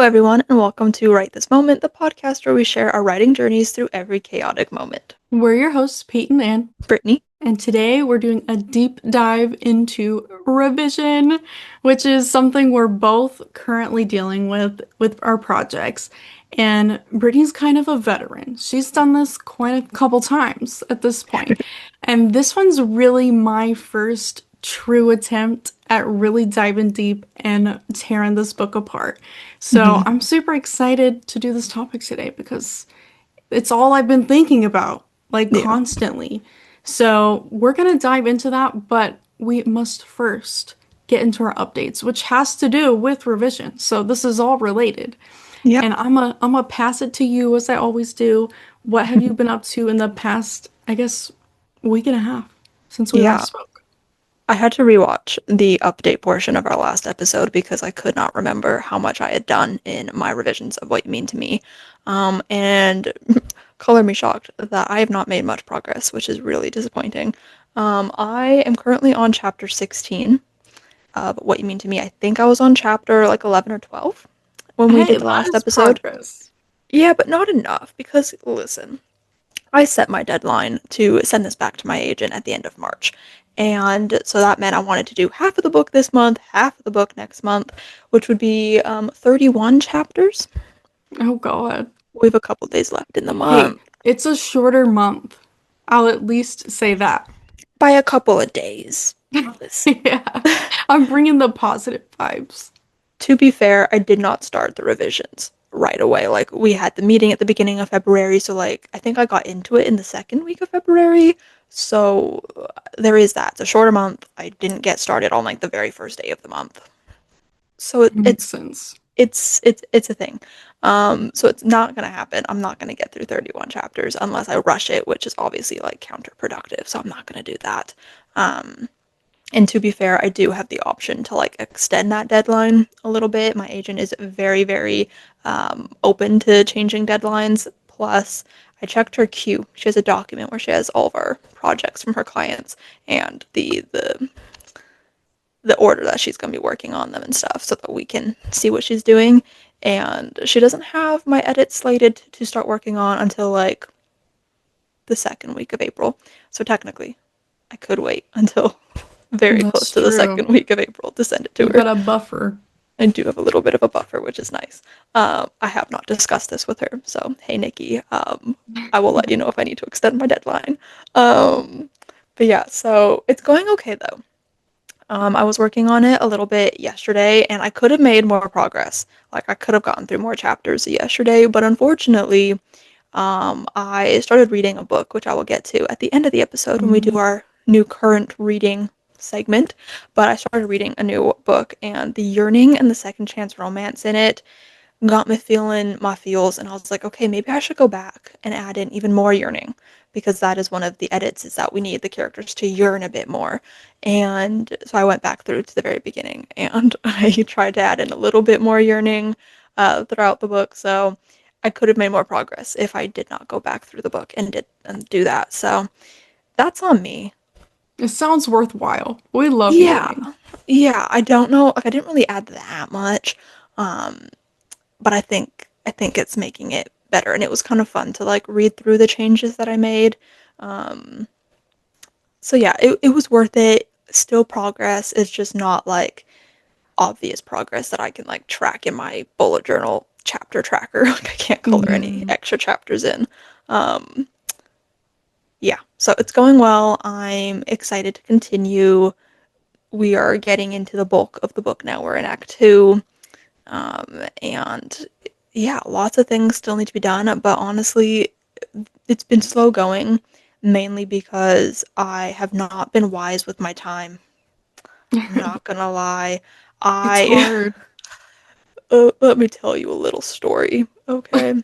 everyone, and welcome to Write This Moment, the podcast where we share our writing journeys through every chaotic moment. We're your hosts, Peyton and Brittany. and today we're doing a deep dive into revision, which is something we're both currently dealing with our projects. And Brittany's kind of a veteran. She's done this quite a couple times at this point. And this one's really my first true attempt at really diving deep and tearing this book apart. So Mhm. I'm super excited to do this topic today because it's all I've been thinking about, like Yeah. constantly. So we're gonna dive into that, but we must first get into our updates, which has to do with revision. So this is all related. Yep. And I'm a pass it to you as I always do. What have you been up to in the past, I guess, week and a half since we Yeah. last spoke? I had to rewatch the update portion of our last episode because I could not remember how much I had done in my revisions of What You Mean to Me. And color me shocked that I have not made much progress, which is really disappointing. I am currently on chapter 16 of What You Mean to Me. I think I was on chapter like 11 or 12 when we Hey, did the that last is episode. progress. Yeah, but not enough because listen, I set my deadline to send this back to my agent at the end of March. And so that meant I wanted to do half of the book this month, half of the book next month, which would be 31 chapters. Oh God. We have a couple days left in the Hey, month. it's a shorter month. I'll at least say that. By a couple of days. Listen. Yeah, I'm bringing the positive vibes. To be fair, I did not start the revisions right away. Like, we had the meeting at the beginning of February, so, like, I think I got into it in the second week of February. So, there is that. It's a shorter month. I didn't get started on, like, the very first day of the month. So, Makes sense. it's a thing. So it's not gonna happen. I'm not gonna get through 31 chapters unless I rush it, which is obviously, like, counterproductive, so I'm not gonna do that. Um, and to be fair, I do have the option to, like, extend that deadline a little bit. My agent is very, very open to changing deadlines. Plus, I checked her queue. She has a document where she has all of our projects from her clients and the order that she's going to be working on them and stuff so that we can see what she's doing. And she doesn't have my edits slated to start working on until like the second week of April. So technically, I could wait until very close That's to the true. second week of April to send it to You her. got a buffer. I do have a little bit of a buffer, which is nice. I have not discussed this with her, so hey, Nikki, I will let you know if I need to extend my deadline. Um, but yeah, so it's going okay though. I was working on it a little bit yesterday, and I could have made more progress. Like, I could have gotten through more chapters yesterday, but unfortunately, I started reading a book, which I will get to at the end of the episode when we do Mm. our new current reading segment. But I started reading a new book, and the yearning and the second chance romance in it got me feeling my feels, and I was like, okay, maybe I should go back and add in even more yearning because that is one of the edits is that we need the characters to yearn a bit more. And so I went back through to the very beginning and I tried to add in a little bit more yearning throughout the book. So I could have made more progress if I did not go back through the book and do that. So that's on me. It sounds worthwhile. We love Yeah. yearning. Yeah, I don't know. Like, I didn't really add that much. Um, but I think it's making it better, and it was kind of fun to like read through the changes that I made. Um, so yeah, it was worth it. Still progress. It's just not like obvious progress that I can like track in my bullet journal chapter tracker. Like, I can't color any Mhm. extra chapters in. Um, yeah, so it's going well. I'm excited to continue. We are getting into the bulk of the book now. We're in Act Two. And yeah, lots of things still need to be done, but honestly, it's been slow going, mainly because I have not been wise with my time. I'm not gonna lie. It's I hard. let me tell you a little story, okay?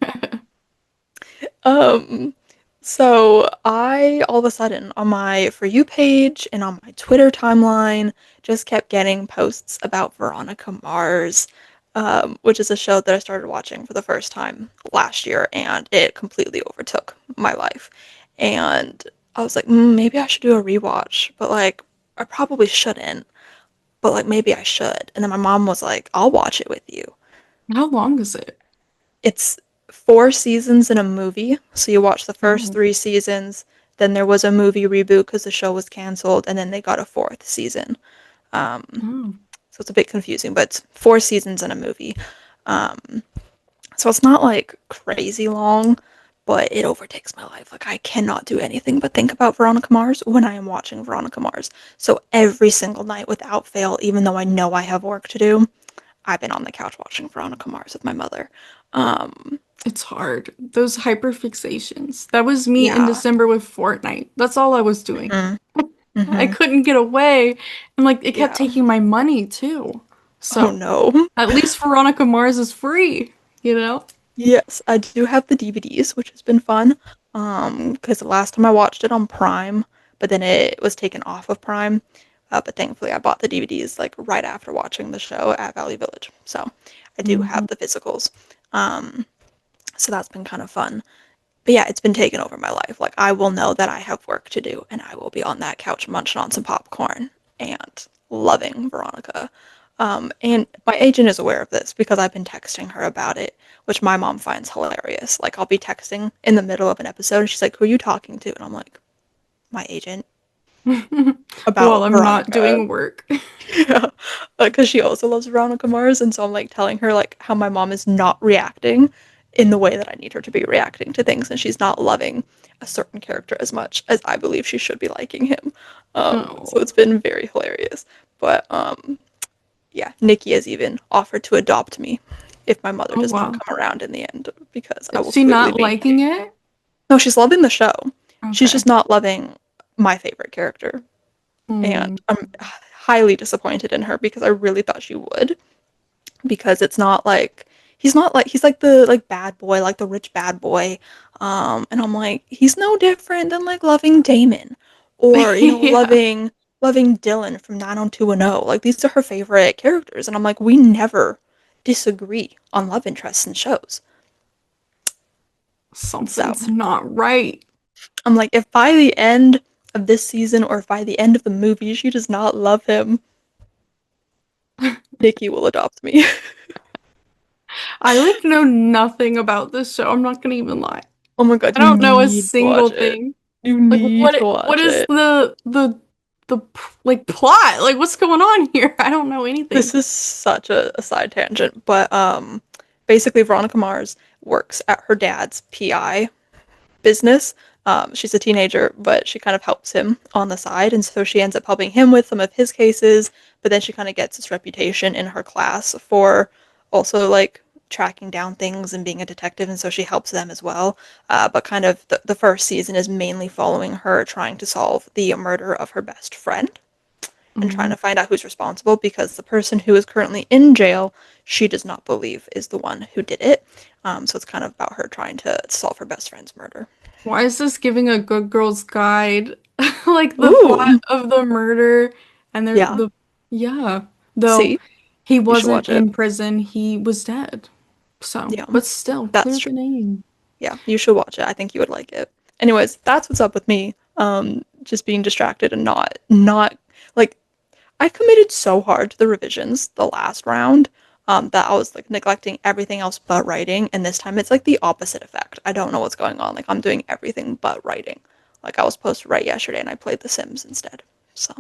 Um, so I all of a sudden on my For You page and on my Twitter timeline just kept getting posts about Veronica Mars, which is a show that I started watching for the first time last year, and it completely overtook my life. And I was like, maybe I should do a rewatch, but like I probably shouldn't, but like maybe I should. And then my mom was like, I'll watch it with you. How long is it? It's 4 seasons and a movie. So you watch the first Oh, 3 seasons, then there was a movie reboot because the show was canceled, and then they got a 4th season. Um, oh. so it's a bit confusing, but it's 4 seasons and a movie. Um, so it's not like crazy long, but it overtakes my life. Like I cannot do anything but think about Veronica Mars when I am watching Veronica Mars. So every single night without fail, even though I know I have work to do, I've been on the couch watching Veronica Mars with my mother. Um, It's hard. Those hyperfixations. That was me in yeah. December with Fortnite. That's all I was doing. Hmm. I Hmm. couldn't get away. And like it kept Yeah. taking my money too. Oh So no. at least Veronica Mars is free, you know? Yes, I do have the DVDs, which has been fun. Because the last time I watched it on Prime, but then it was taken off of Prime. But thankfully, I bought the DVDs like right after watching the show at Valley Village, so I do Mhm. have the physicals. Um, so that's been kind of fun. But yeah, it's been taking over my life. Like I will know that I have work to do, and I will be on that couch munching on some popcorn and loving Veronica. And my agent is aware of this because I've been texting her about it, which my mom finds hilarious. Like I'll be texting in the middle of an episode, and she's like, "Who are you talking to?" And I'm like, "My agent Well, about I'm not Veronica." doing work. Yeah, because she also loves Veronica Mars, and so I'm like telling her like how my mom is not reacting in the way that I need her to be reacting to things, and she's not loving a certain character as much as I believe she should be liking him. So Oh. it's been very hilarious. But yeah, Nikki has even offered to adopt me if my mother Oh does not wow. come around in the end, because I Is will she clearly not be. liking it? No, she's loving the show. She's Okay. just not loving my favorite character, Hmm. and I'm highly disappointed in her because I really thought she would. Because it's not like he's like the like bad boy, like the rich bad boy. And I'm like, he's no different than like loving Damon or, Yeah. loving Dylan from 90210. Like these are her favorite characters. And I'm like, we never disagree on love interests in shows. So Something's not right. I'm like, if by the end of this season or if by the end of the movie she does not love him, Nikki will adopt me. I like know nothing about this show. I'm not gonna even lie. Oh my god, I you don't know a need to single watch it. thing. You Like need to what watch is it. the plot? Like what's going on here? I don't know anything. This is such a side tangent, but basically Veronica Mars works at her dad's PI business. She's a teenager, but she kind of helps him on the side, and so she ends up helping him with some of his cases. But then she kind of gets this reputation in her class for also like tracking down things and being a detective, and so she helps them as well. But kind of the first season is mainly following her trying to solve the murder of her best friend and trying Mm. to find out who's responsible because the person who is currently in jail, she does not believe is the one who did it. So it's kind of about her trying to solve her best friend's murder. Why is this giving a good girl's guide? Like the plot Ooh, of the murder and yeah. yeah. Though See, he you should wasn't watch it. in prison, he was dead. So, Yeah, but still, that's clear true. the name. Yeah, you should watch it. I think you would like it. Anyways, that's what's up with me. Just being distracted and not like I committed so hard to the revisions the last round, that I was like neglecting everything else but writing, and this time it's like the opposite effect. I don't know what's going on. Like I'm doing everything but writing. Like I was supposed to write yesterday and I played The Sims instead. So,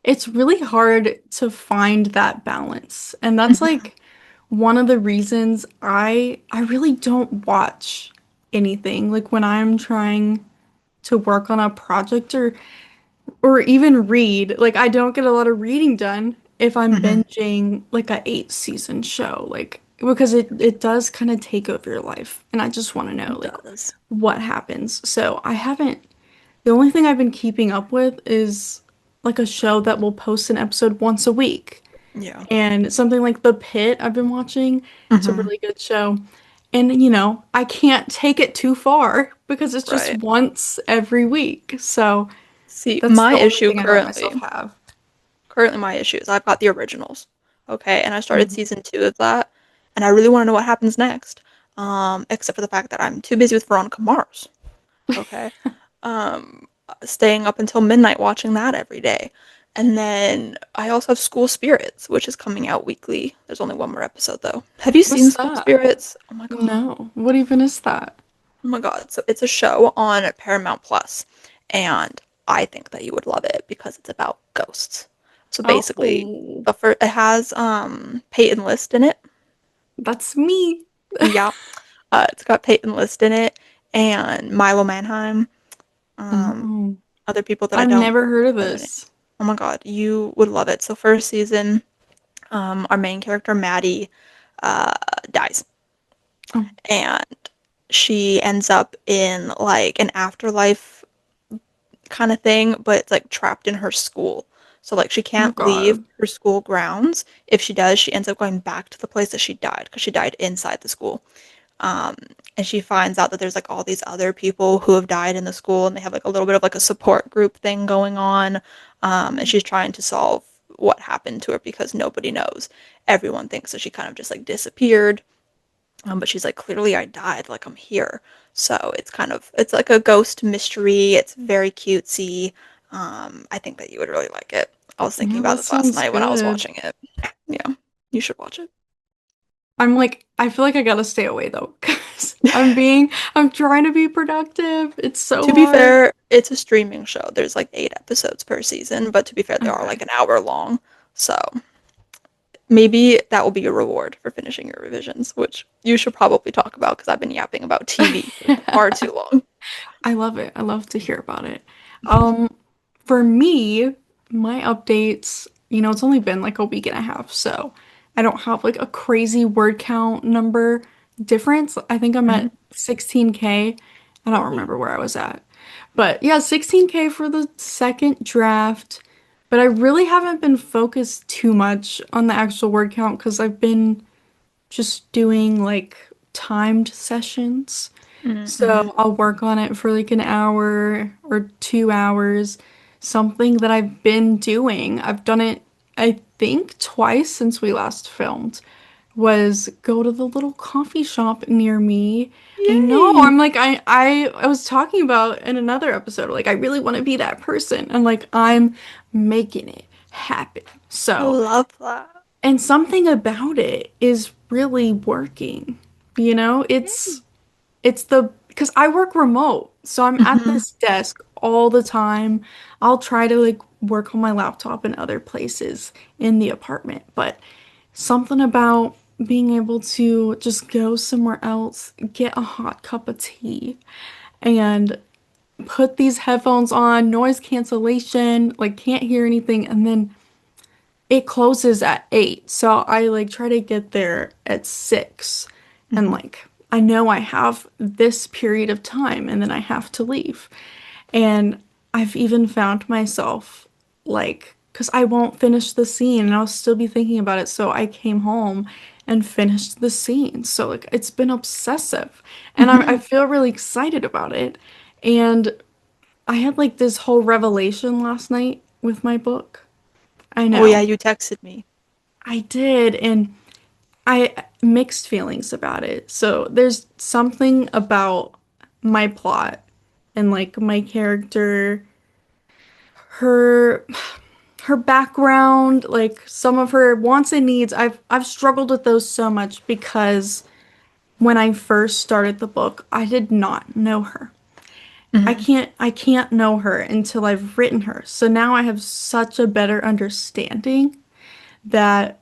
It's really hard to find that balance. And that's mhm, like one of the reasons I really don't watch anything. Like when I'm trying to work on a project or even read, like I don't get a lot of reading done if I'm mhm, binging like a 8 season show. Like because it does kind of take over your life. And I just want to know it like does. what happens. So I haven't the only thing I've been keeping up with is like a show that will post an episode once a week. Yeah. And something like The Pit I've been watching. It's a Hmm. really good show. And I can't take it too far because it's just Right. once every week. So See, that's my the only issue thing I let myself have. currently my issue is I've got the originals. Okay, and I started Mhm. season 2 of that, and I really want to know what happens next. Except for the fact that I'm too busy with Veronica Mars. Okay. Um, Staying up until midnight watching that every day. And then I also have School Spirits, which is coming out weekly. There's only one more episode though. Have you seen What's School that? Spirits? Oh my god. No. What even is that? Oh my god. So it's a show on Paramount Plus, and I think that you would love it because it's about ghosts. So basically, Oh, it has Peyton List in it. that's me. Yeah. It's got Peyton List in it and Milo Manheim. Um, Oh, other people that I I've don't never heard of know their name. this. Oh my god, you would love it. So first season, our main character Maddie uh, dies, Oh, and she ends up in like an afterlife kind of thing, but it's like trapped in her school. So like she oh can't leave God. her school grounds. If she does, she ends up going back to the place that she died because she died inside the school. Um, and she finds out that there's like all these other people who have died in the school, and they have like a little bit of like a support group thing going on. And she's trying to solve what happened to her because nobody knows. Everyone thinks that she kind of just like disappeared. But she's like, clearly I died, like I'm here. So it's like a ghost mystery. It's very cutesy. I think that you would really like it. I was thinking Yeah, about that this last sounds night when I was good. watching it. Yeah, you should watch it. I'm like, I feel like I gotta stay away though, because I'm trying to be productive. It's so To be hard. fair, it's a streaming show. There's like 8 episodes per season, but to be fair, they are like Okay. an hour long. So maybe that will be your reward for finishing your revisions, which you should probably talk about because I've been yapping about TV for far too long. I love it. I love to hear about it. Um, for me, my updates, it's only been like a week and a half, so I don't have like a crazy word count number difference. I think I'm Mhm. at 16K. I don't Ooh. remember where I was at. But yeah, 16K for the second draft. But I really haven't been focused too much on the actual word count because I've been just doing like timed sessions. Mm-hmm. So I'll work on it for like an hour or 2 hours, something that I've been doing. I've done it, I think, twice since we last filmed, was go to the little coffee shop near me. I know, Yay! I'm like, I was talking about in another episode, like, I really want to be that person. And like, I'm making it happen. I So, love that. and something about it is really working. You know, Yay! it's the because I work remote, so I'm at Mm-hmm. this desk all the time. I'll try to like work on my laptop in other places in the apartment, but something about being able to just go somewhere else, get a hot cup of tea, and put these headphones on, noise cancellation, like can't hear anything, and then it closes at 8. So I like try to get there at 6 and Mm-hmm. like I know I have this period of time and then I have to leave. And I've even found myself like because I won't finish the scene and I'll still be thinking about it. So I came home and finished the scene. So like it's been obsessive and I Mm-hmm. feel really excited about it. And I had like this whole revelation last night with my book. I Oh yeah, know. you texted me. I did, and I mixed feelings about it. So there's something about my plot and like my character, her her background, like some of her wants and needs. I've struggled with those so much because when I first started the book, I did not know her. Mm-hmm. I can't know her until I've written her. So now I have such a better understanding that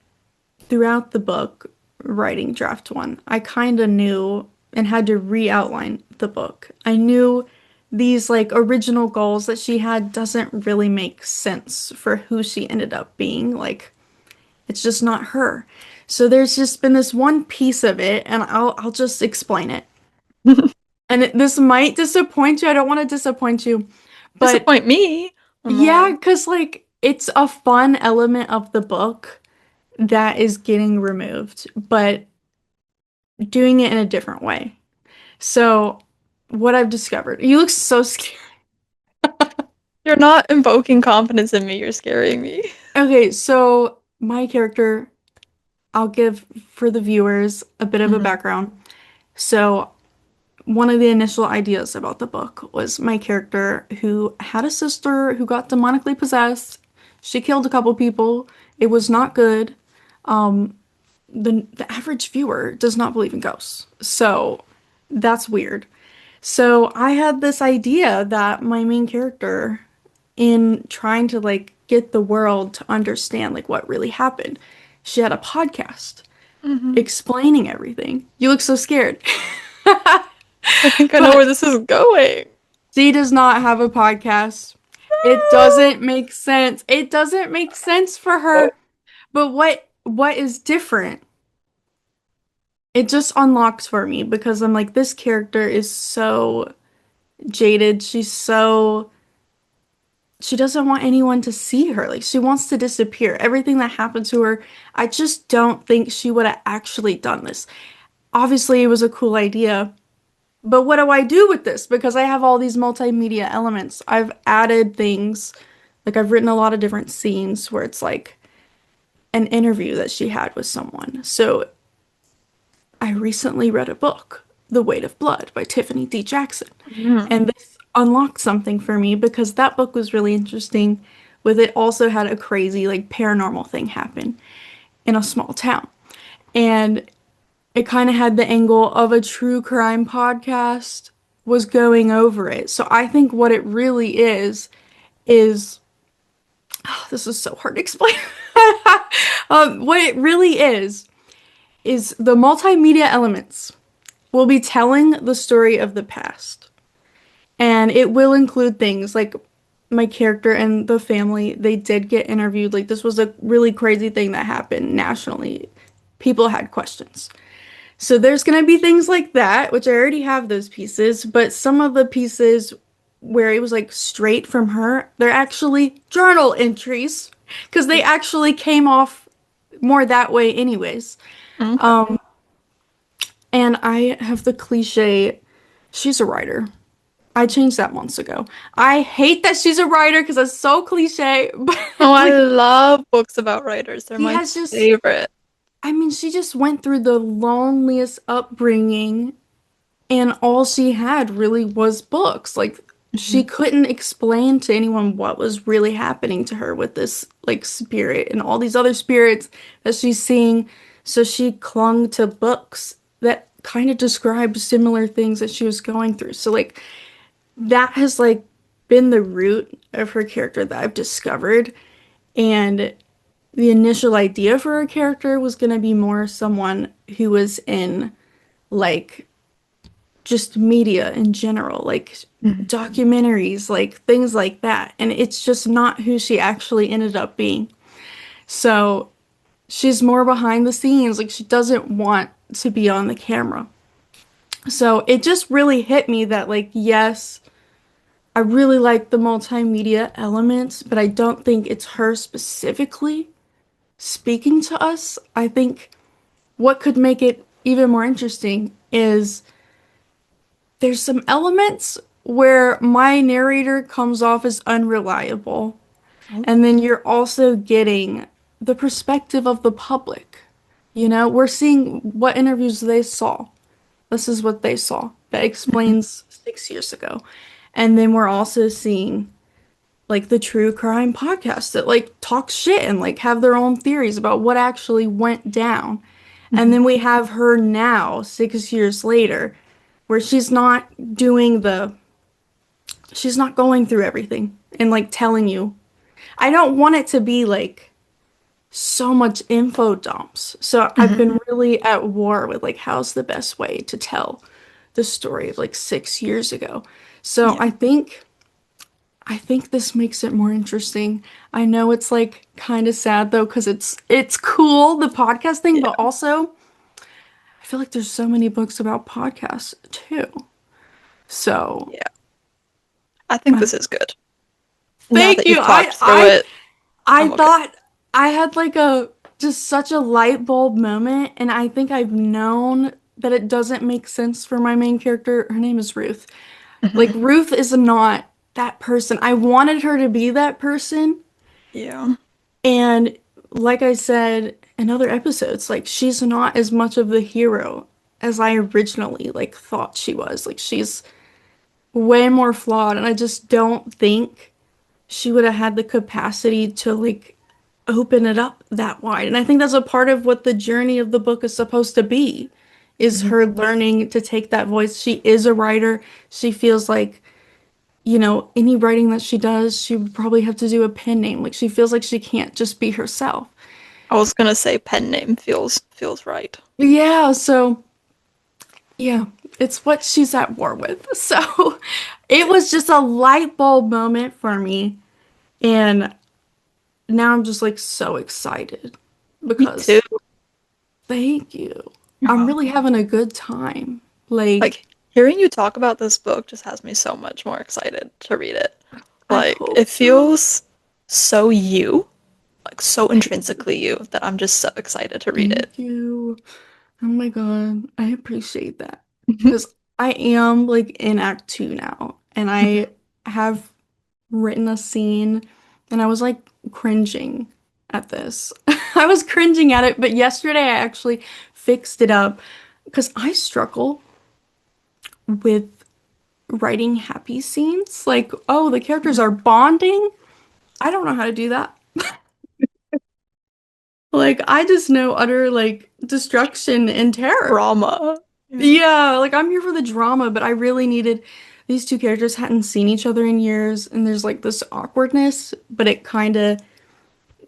throughout the book, writing draft one, I kind of knew and had to re-outline the book. I knew these like original goals that she had doesn't really make sense for who she ended up being. Like it's just not her. So there's just been this one piece of it, and I'll just explain it. And this might disappoint you. I don't want to disappoint you, but Disappoint me. Oh yeah, no. because like it's a fun element of the book that is getting removed, but doing it in a different way. So, what I've discovered, you look so scared. You're not invoking confidence in me, you're scaring me. Okay, so my character, I'll give for the viewers a bit of a Mm-hmm. background. So, one of the initial ideas about the book was my character who had a sister who got demonically possessed. She killed a couple people. It was not good. The average viewer does not believe in ghosts. So that's weird. So I had this idea that my main character, in trying to like get the world to understand like what really happened, she had a podcast Hmm. explaining everything. You look so scared. I think I know But where this is going. she does not have a podcast. It doesn't make sense. It doesn't make sense for Oh. her. But what is different? It just unlocks for me because I'm like, this character is so jaded. She doesn't want anyone to see her. Like she wants to disappear. Everything that happened to her, I just don't think she would have actually done this. Obviously, it was a cool idea, but what do I do with this? Because I have all these multimedia elements. I've added things, like I've written a lot of different scenes where it's like an interview that she had with someone. So I recently read a book, The Weight of Blood by Tiffany D. Jackson. Mhm. And this unlocked something for me because that book was really interesting. With it also had a crazy like paranormal thing happen in a small town. And it kind of had the angle of a true crime podcast was going over it. So I think what it really is oh, this is so hard to explain. What it really is the multimedia elements will be telling the story of the past. And it will include things like my character and the family, they did get interviewed. Like, this was a really crazy thing that happened nationally. People had questions. So, there's going to be things like that, which I already have those pieces, but some of the pieces where it was like straight from her, they're actually journal entries because they actually came off more that way, anyways. Okay. And I have the cliche, she's a writer. I changed that months ago. I hate that she's a writer because that's so cliche, but Oh, I like love books about writers. They're she my has just, favorite. I mean, she just went through the loneliest upbringing and all she had really was books. Like she Hmm. couldn't explain to anyone what was really happening to her with this like spirit and all these other spirits that she's seeing. So she clung to books that kind of described similar things that she was going through. So like that has like been the root of her character that I've discovered. And the initial idea for her character was going to be more someone who was in like just media in general, like Hmm. documentaries, like things like that. And it's just not who she actually ended up being. So she's more behind the scenes, like she doesn't want to be on the camera. So it just really hit me that, like, yes, I really like the multimedia elements, but I don't think it's her specifically speaking to us. I think what could make it even more interesting is there's some elements where my narrator comes off as unreliable, Oh. and then you're also getting the perspective of the public. You know, we're seeing what interviews they saw. This is what they saw. That Mhm. explains 6 years ago. And then we're also seeing like the true crime podcast that like talk shit and like have their own theories about what actually went down. And Mhm. then we have her now, 6 years later, where she's not going through everything and like telling you. I don't want it to be like so much info dumps. So I've Mhm. been really at war with like how's the best way to tell the story of like 6 years ago. So Yeah. I think this makes it more interesting. I know it's like kind of sad though, because it's cool, the podcast thing, but Yeah. also I feel like there's so many books about podcasts too. So Yeah. I think uh, this is good. Now thank that you. you've talked through it, I I'm okay. thought I had like a just such a light bulb moment, and I think I've known that it doesn't make sense for my main character. Her name is Ruth. Like Hmm. Ruth is not that person. I wanted her to be that person. Yeah. And like I said in other episodes, like she's not as much of the hero as I originally like thought she was. Like she's way more flawed, and I just don't think she would have had the capacity to like open it up that wide. And I think that's a part of what the journey of the book is supposed to be, is Mhm. her learning to take that voice. She is a writer. She feels like, any writing that she does, she would probably have to do a pen name. Like she feels like she can't just be herself. I was gonna say pen name feels right. Yeah, so yeah, it's what she's at war with. So it was just a light bulb moment for me. And now I'm just like so excited Me too. because thank you. I'm Uh-huh. really having a good time. Like, Like hearing you talk about this book just has me so much more excited to read it. I Like hope it so. feels so you, like so Thank you. intrinsically you that I'm just so excited to read it. Thank you. Oh my God. I appreciate that. Because I am like in Act 2 now, and I have written a scene, and I was like cringing at this. I was cringing at it, but yesterday I actually fixed it up because I struggle with writing happy scenes. Like, oh, the characters are bonding. I don't know how to do that. Like, I just know utter like destruction and terror. Drama. Yeah. Yeah, like I'm here for the drama, but I really needed these two characters hadn't seen each other in years, and there's like this awkwardness, but it kind of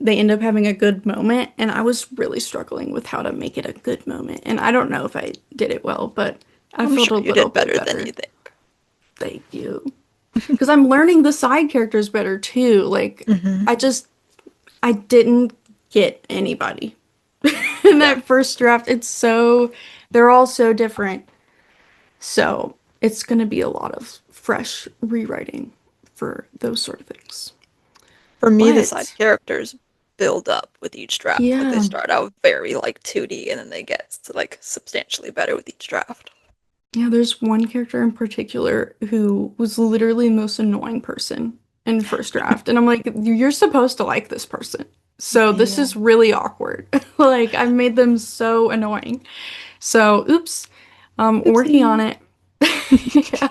they end up having a good moment, and I was really struggling with how to make it a good moment. And I don't know if I did it well, but I I'm felt sure a you little did bit better than better. you think. Thank you. Because I'm learning the side characters better too. Like Hmm. I just I didn't get anybody in Yeah. that first draft. They're all so different. So it's gonna be a lot of fresh rewriting for those sort of things. For me, the side But characters build up with each draft. Like they yeah, start out very like 2D and then they get to like substantially better with each draft. yeah, there's one character in particular who was literally the most annoying person in first draft. And I'm like, you're supposed to like this person. So this Yeah. is really awkward. Like I've made them so annoying. So oops. Working on Oopsie. it. Yeah.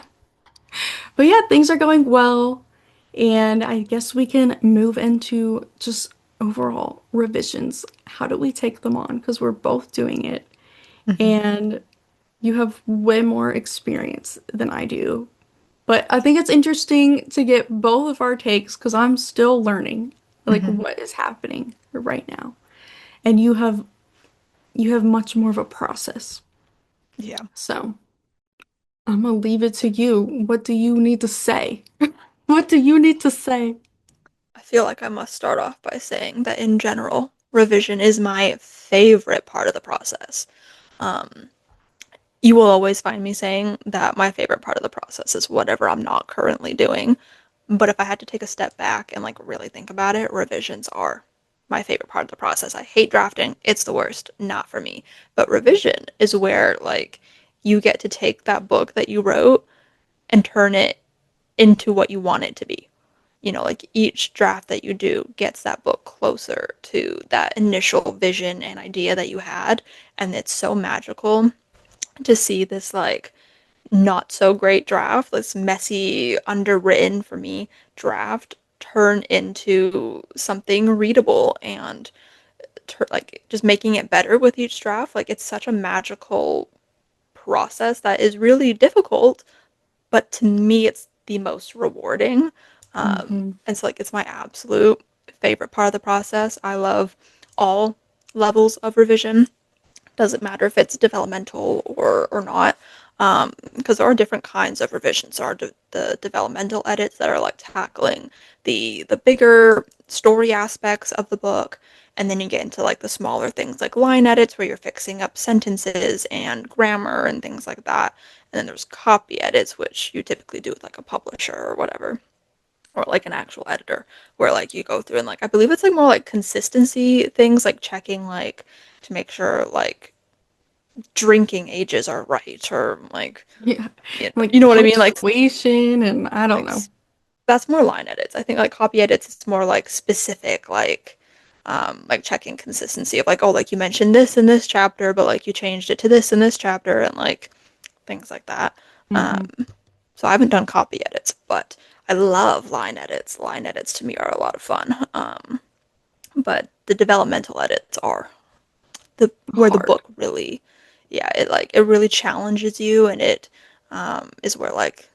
But yeah, things are going well. And I guess we can move into just overall revisions. How do we take them on? Because we're both doing it. Hmm. And you have way more experience than I do. But I think it's interesting to get both of our takes because I'm still learning like Hmm. what is happening right now. And you have much more of a process. Yeah. So I'm gonna leave it to you. What do you need to say? What do you need to say? I feel like I must start off by saying that in general, revision is my favorite part of the process. Um, you will always find me saying that my favorite part of the process is whatever I'm not currently doing. But if I had to take a step back and like really think about it, revisions are my favorite part of the process. I hate drafting. It's the worst. Not for me. But revision is where like you get to take that book that you wrote and turn it into what you want it to be. Like each draft that you do gets that book closer to that initial vision and idea that you had. And it's so magical to see this like not so great draft, this messy, underwritten for me draft turn into something readable and like just making it better with each draft. Like it's such a magical process that is really difficult, but to me, it's the most rewarding. Hmm. And so, like, it's my absolute favorite part of the process. I love all levels of revision. Doesn't matter if it's developmental or not, because there are different kinds of revisions. There are the developmental edits that are like tackling the bigger story aspects of the book, and then you get into like the smaller things like line edits where you're fixing up sentences and grammar and things like that. And then there's copy edits, which you typically do with like a publisher or whatever, or like an actual editor, where like you go through and like I believe it's like more like consistency things, like checking like to make sure like drinking ages are right, or like Yeah. you Like know what I mean, punctuation and I don't like know. that's more line edits. I think like copy edits it's more like specific like checking consistency of like, oh, like you mentioned this in this chapter but like you changed it to this in this chapter and like things like that. um Hmm. so I haven't done copy edits, but I love line edits. Line edits to me are a lot of fun. But the developmental edits are the where the Hard. book really, yeah, it really challenges you, and it is where like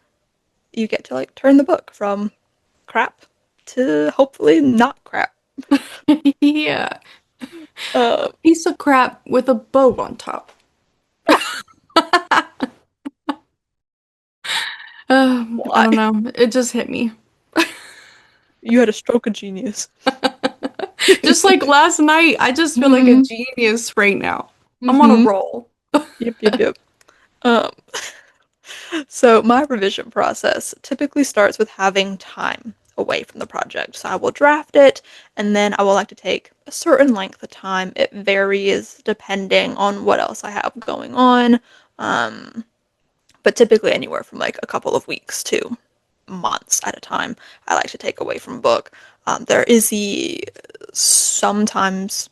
you get to like turn the book from crap to hopefully not crap. Yeah. A Um, piece of crap with a bow on top. yeah, I why? don't know. It just hit me. You had a stroke of genius. Just like last night, I just feel like a Mm-hmm. genius right now. I'm on a Mm-hmm. roll. Yep, yep, yep. Um, so my revision process typically starts with having time away from the project. So I will draft it, and then I will like to take a certain length of time. It varies depending on what else I have going on, um, but typically anywhere from like a couple of weeks to months at a time. I like to take away from a book. There is the sometimes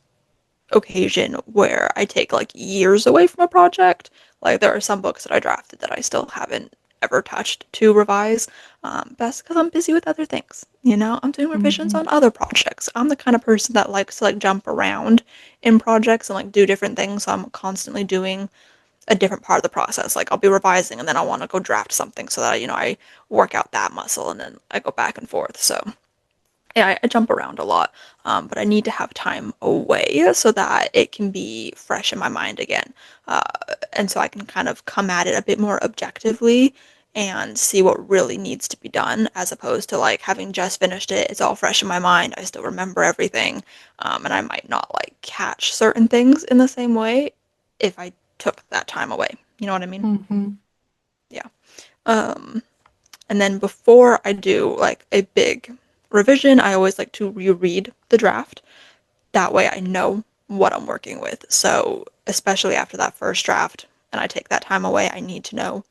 occasion where I take like years away from a project. Like there are some books that I drafted that I still haven't ever touched to revise. That's because I'm busy with other things. You know, I'm doing revisions Hmm. on other projects. I'm the kind of person that likes to like jump around in projects and like do different things. So I'm constantly doing a different part of the process. Like I'll be revising and then I want to go draft something so that I work out that muscle and then I go back and forth. So yeah, I jump around a lot, but I need to have time away so that it can be fresh in my mind again. Uh, and so I can kind of come at it a bit more objectively and see what really needs to be done as opposed to like having just finished it. It's all fresh in my mind. I still remember everything. And I might not like catch certain things in the same way if I took that time away. You know what I mean? Hmm. Yeah. Um, and then before I do like a big revision, I always like to reread the draft. That way I know what I'm working with. So, especially after that first draft and I take that time away, I need to know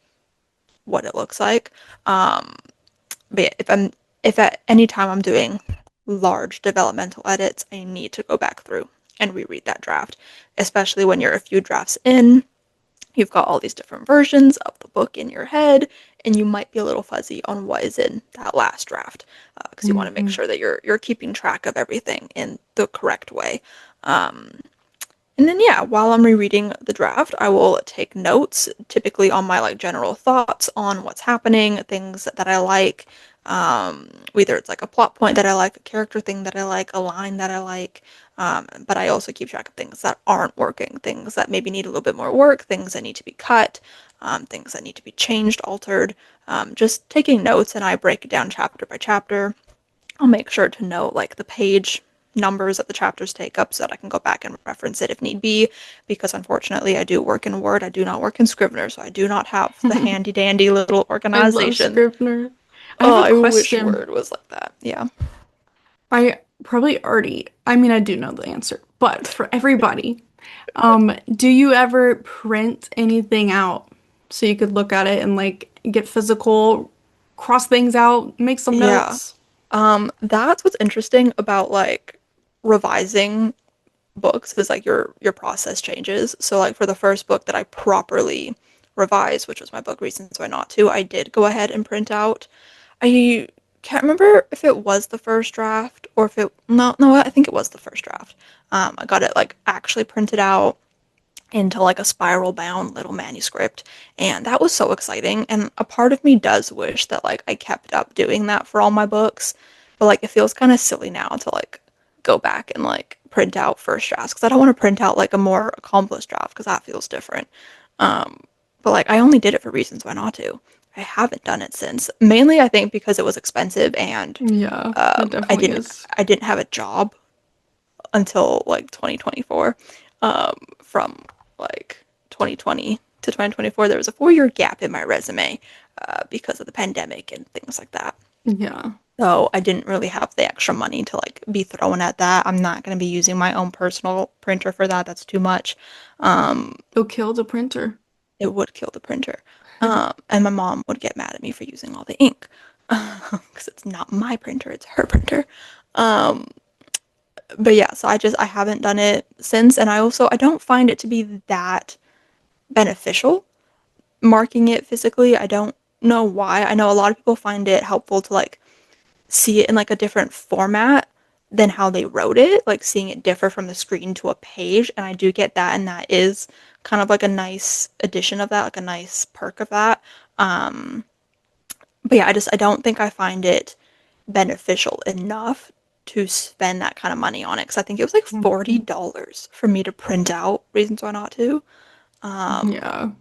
what it looks like. Um, but yeah, if at any time I'm doing large developmental edits, I need to go back through and reread that draft, especially when you're a few drafts in. You've got all these different versions of the book in your head, and you might be a little fuzzy on what is in that last draft because you want to make Hmm. sure that you're keeping track of everything in the correct way. Um, and then yeah, while I'm rereading the draft, I will take notes, typically on my like general thoughts on what's happening, things that I like. Whether it's like a plot point that I like, a character thing that I like, a line that I like. But I also keep track of things that aren't working, things that maybe need a little bit more work, things that need to be cut, things that need to be changed, altered. Just taking notes, and I break it down chapter by chapter. I'll make sure to know like the page numbers that the chapters take up so that I can go back and reference it if need be, because unfortunately I do work in Word. I do not work in Scrivener, so I do not have the handy dandy little I love organization. Scrivener. I have Oh, a I wish question. Word was like that. Yeah. I probably already, I mean, I do know the answer, but for everybody, do you ever print anything out so you could look at it and like get physical, cross things out, make some Yeah. notes? That's what's interesting about like revising books is like your process changes. So like for the first book that I properly revised, which was my book Reasons Why Not To, I did go ahead and print out. I can't remember if it was the first draft or if it no, I think it was the first draft. I got it like actually printed out into like a spiral bound little manuscript, and that was so exciting. And a part of me does wish that like I kept up doing that for all my books, but like it feels kind of silly now to like go back and like print out first drafts because I don't want to print out like a more accomplished draft because that feels different. um but like I only did it for Reasons Why Not To. I haven't done it since, mainly I think because it was expensive, and Yeah, it I definitely didn't is. I didn't have a job until like 2024. From like 2020 to 2024, there was a 4 year gap in my resume because of the pandemic and things like that. Yeah. So I didn't really have the extra money to like be thrown at that. I'm not going to be using my own personal printer for that. That's too much. Um, It'll kill the printer. it would kill the printer. And my mom would get mad at me for using all the ink because it's not my printer, it's her printer. Um, but yeah, so I haven't done it since, and I don't find it to be that beneficial marking it physically. I don't know why. I know a lot of people find it helpful to like see it in like a different format than how they wrote it, like seeing it differ from the screen to a page. And I do get that, and that is kind of like a nice addition of that, like a nice perk of that. Um, but yeah, I don't think I find it beneficial enough to spend that kind of money on it because I think it was like Mhm. $40 for me to print out Reasons Why Not To. Yeah.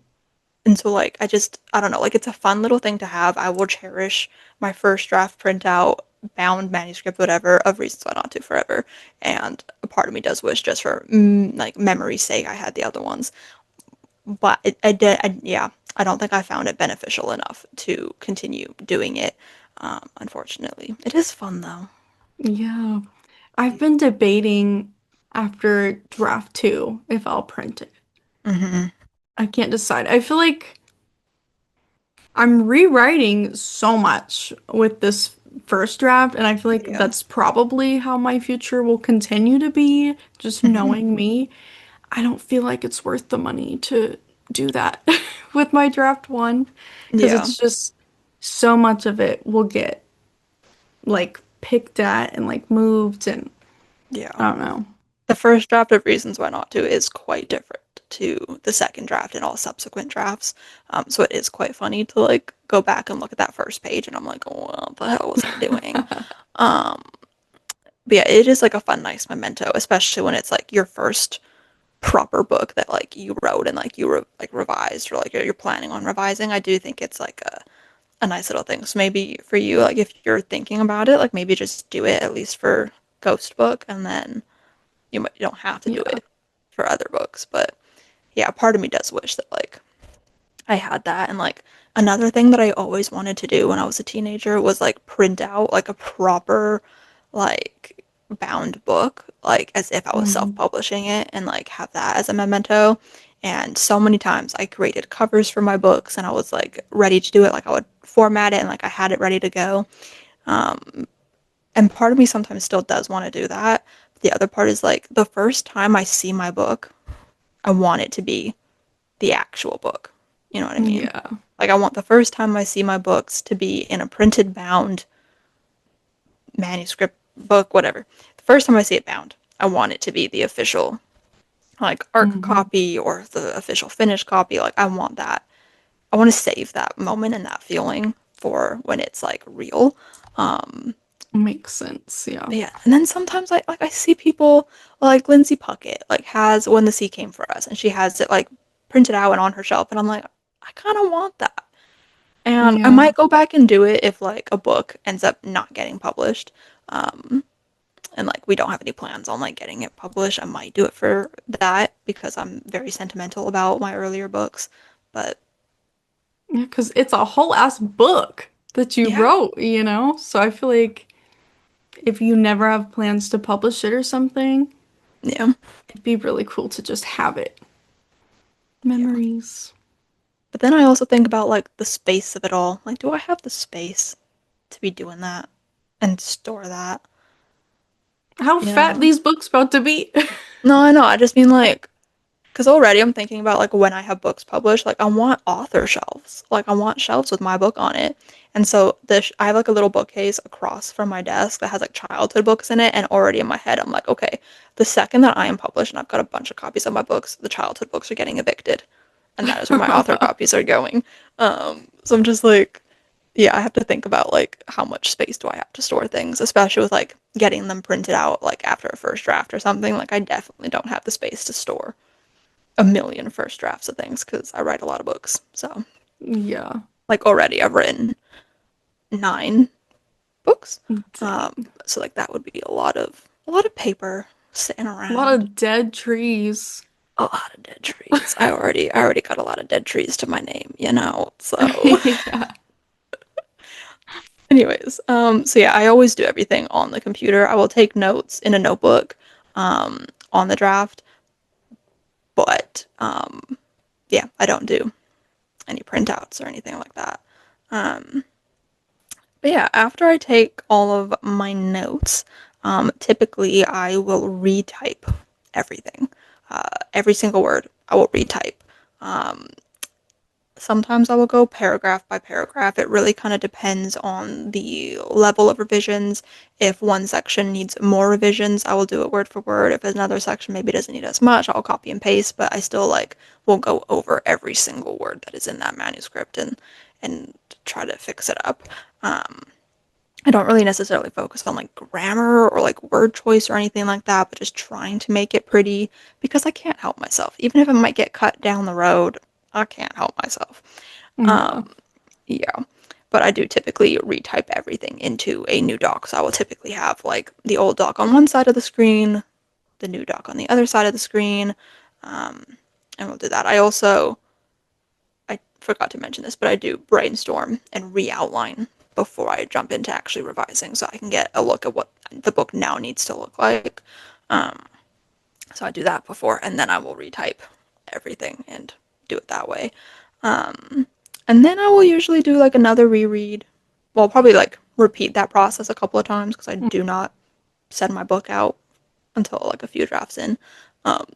And so, like, I don't know, like, it's a fun little thing to have. I will cherish my first draft printout, bound manuscript, whatever, of Reasons Why Not To forever. And a part of me does wish, just for, like, memory's sake, I had the other ones. But yeah, I don't think I found it beneficial enough to continue doing it, unfortunately. It is fun, though. Yeah. I've been debating after draft two if I'll print it. Hmm. I can't decide. I feel like I'm rewriting so much with this first draft, and I feel like Yeah. that's probably how my future will continue to be, just Hmm. knowing me. I don't feel like it's worth the money to do that with my draft one because Yeah. it's just so much of it will get like picked at and like moved, and Yeah. I don't know. The first draft of Reasons Why Not To is quite different to the second draft and all subsequent drafts. So it is quite funny to like go back and look at that first page, and I'm like, oh, what the hell was I doing? Um, but yeah, it is like a fun, nice memento, especially when it's like your first proper book that like you wrote and like like revised, or like you're planning on revising. I do think it's like a nice little thing. So maybe for you, like if you're thinking about it, like maybe just do it at least for Ghost Book, and then you don't have to do Yeah. it for other books. But yeah, part of me does wish that like I had that. And like another thing that I always wanted to do when I was a teenager was like print out like a proper like bound book, like as if I was Mhm. self-publishing it, and like have that as a memento. And so many times I created covers for my books, and I was like ready to do it. Like I would format it and like I had it ready to go. Um, and part of me sometimes still does want to do that. But the other part is like the first time I see my book, I want it to be the actual book. You know what I mean? Yeah. Like I want the first time I see my books to be in a printed bound manuscript book, whatever. The first time I see it bound, I want it to be the official like ARC Hmm. copy or the official finished copy. Like I want that. I want to save that moment and that feeling for when it's like real. Um, Makes sense. Yeah. But yeah, and then sometimes I see people like Lindsay Puckett like has When the Sea Came for Us, and she has it like printed out and on her shelf, and I'm like, I kind of want that. And I Yeah. might go back and do it if like a book ends up not getting published. Um, and like we don't have any plans on like getting it published. I might do it for that because I'm very sentimental about my earlier books. But Yeah, because it's a whole ass book that you yeah, wrote, you know? So I feel like if you never have plans to publish it or something, yeah, it'd be really cool to just have it. yeah. Memories. But then I also think about like the space of it all. Like, do I have the space to be doing that and store that? How You fat know? these books about to be. No, I know. I just mean like, because already I'm thinking about like when I have books published, like I want author shelves. Like I want shelves with my book on it. And so I have like a little bookcase across from my desk that has like childhood books in it. And already in my head, I'm like, okay, the second that I am published and I've got a bunch of copies of my books, the childhood books are getting evicted, and that is where my author copies are going. So I'm just like, yeah, I have to think about like how much space do I have to store things, especially with like getting them printed out like after a first draft or something. Like I definitely don't have the space to store a million first drafts of things because I write a lot of books. So Yeah. like already I've written 9 books. Dang. So like that would be a lot of paper sitting A lot around. of dead trees. A lot of dead trees. I already got a lot of dead trees to my name. So Yeah. anyways, so yeah, I always do everything on the computer. I will take notes in a notebook on the draft, but yeah, I don't do any printouts or anything like that. Um, but yeah, after I take all of my notes, typically I will retype everything. Every single word I will retype. Um, Sometimes I will go paragraph by paragraph. It really kind of depends on the level of revisions. If one section needs more revisions, I will do it word for word. If another section maybe doesn't need as much, I'll copy and paste, but I still like will go over every single word that is in that manuscript and try to fix it up. Um, I don't really necessarily focus on like grammar or like word choice or anything like that, but just trying to make it pretty because I can't help myself. Even if it might get cut down the road, I can't help myself. Yeah. Um, yeah. But I do typically retype everything into a new doc. So I will typically have like the old doc on one side of the screen, the new doc on the other side of the screen. Um, and we'll do that. I forgot to mention this, but I do brainstorm and re-outline before I jump into actually revising so I can get a look at what the book now needs to look like. Um, so I do that before, and then I will retype everything and do it that way. Um, and then I will usually do like another reread. Well, probably like repeat that process a couple of times because I do not send my book out until like a few drafts in. Um,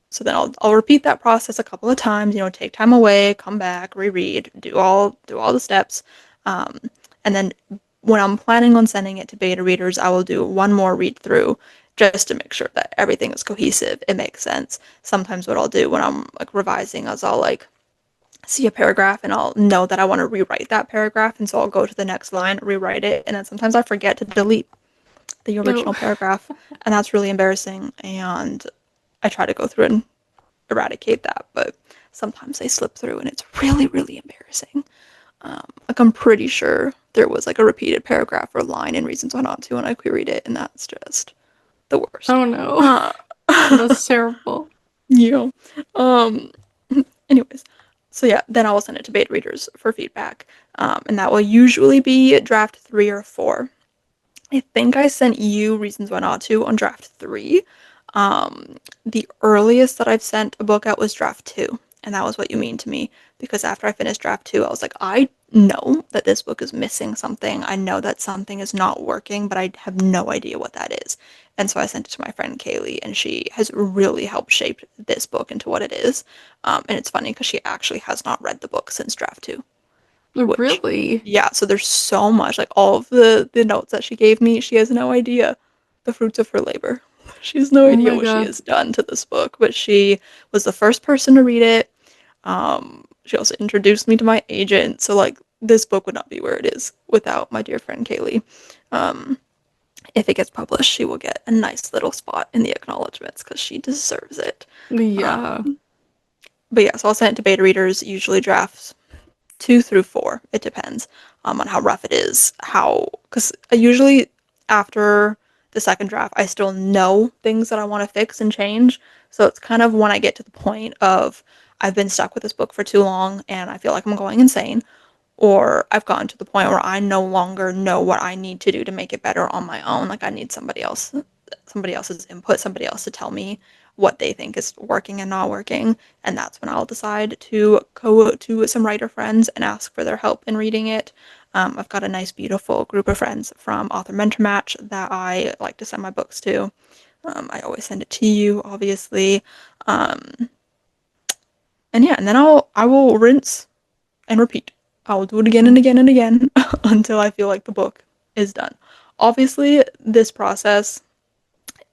so then I'll repeat that process a couple of times. You know, take time away, come back, reread, do all the steps, um, and then when I'm planning on sending it to beta readers, I will do one more read through just to make sure that everything is cohesive. It makes sense. Sometimes what I'll do when I'm like revising is I'll like see a paragraph and I'll know that I want to rewrite that paragraph, and so I'll go to the next line, rewrite it, and then sometimes I forget to delete the Oh, original paragraph, and that's really embarrassing. And I try to go through and eradicate that, but sometimes they slip through and it's really, really embarrassing. Like I'm pretty sure there was like a repeated paragraph or line in Reasons Why Not To, and I queried it, and that's just the worst. oh no. Uh, That's terrible. yeah. Um. Anyways, so yeah, then I will send it to beta readers for feedback, and that will usually be draft 3 or 4. I think I sent you Reasons Why Not To on draft 3. The earliest that I've sent a book out was draft 2, and that was What You Mean to Me. Because after I finished draft 2, I was like, I know that this book is missing something. I know that something is not working, but I have no idea what that is. And so I sent it to my friend Kaylee, and she has really helped shape this book into what it is. And it's funny because she actually has not read the book since draft 2, which, Really? yeah, so there's so much, like all of the notes that she gave me, she has no idea the fruits of her labor. She has no Oh idea my what she God. has done to this book, but she was the first person to read it. She also introduced me to my agent, so like this book would not be where it is without my dear friend Kaylee. Um, if it gets published, she will get a nice little spot in the acknowledgments because she deserves it. Yeah. Um, but yeah, so I'll send it to beta readers, usually drafts 2 through 4. It depends on how rough it is. Because usually after the second draft, I still know things that I want to fix and change. So it's kind of when I get to the point of I've been stuck with this book for too long and I feel like I'm going insane, or I've gotten to the point where I no longer know what I need to do to make it better on my own. Like I need somebody else's input, somebody else to tell me what they think is working and not working. And that's when I'll decide to go to some writer friends and ask for their help in reading it. I've got a nice, beautiful group of friends from Author Mentor Match that I like to send my books to. I always send it to you, obviously. Um, and yeah, and then I will rinse and repeat. I will do it again and Mm. again and again until I feel like the book is done. Obviously, this process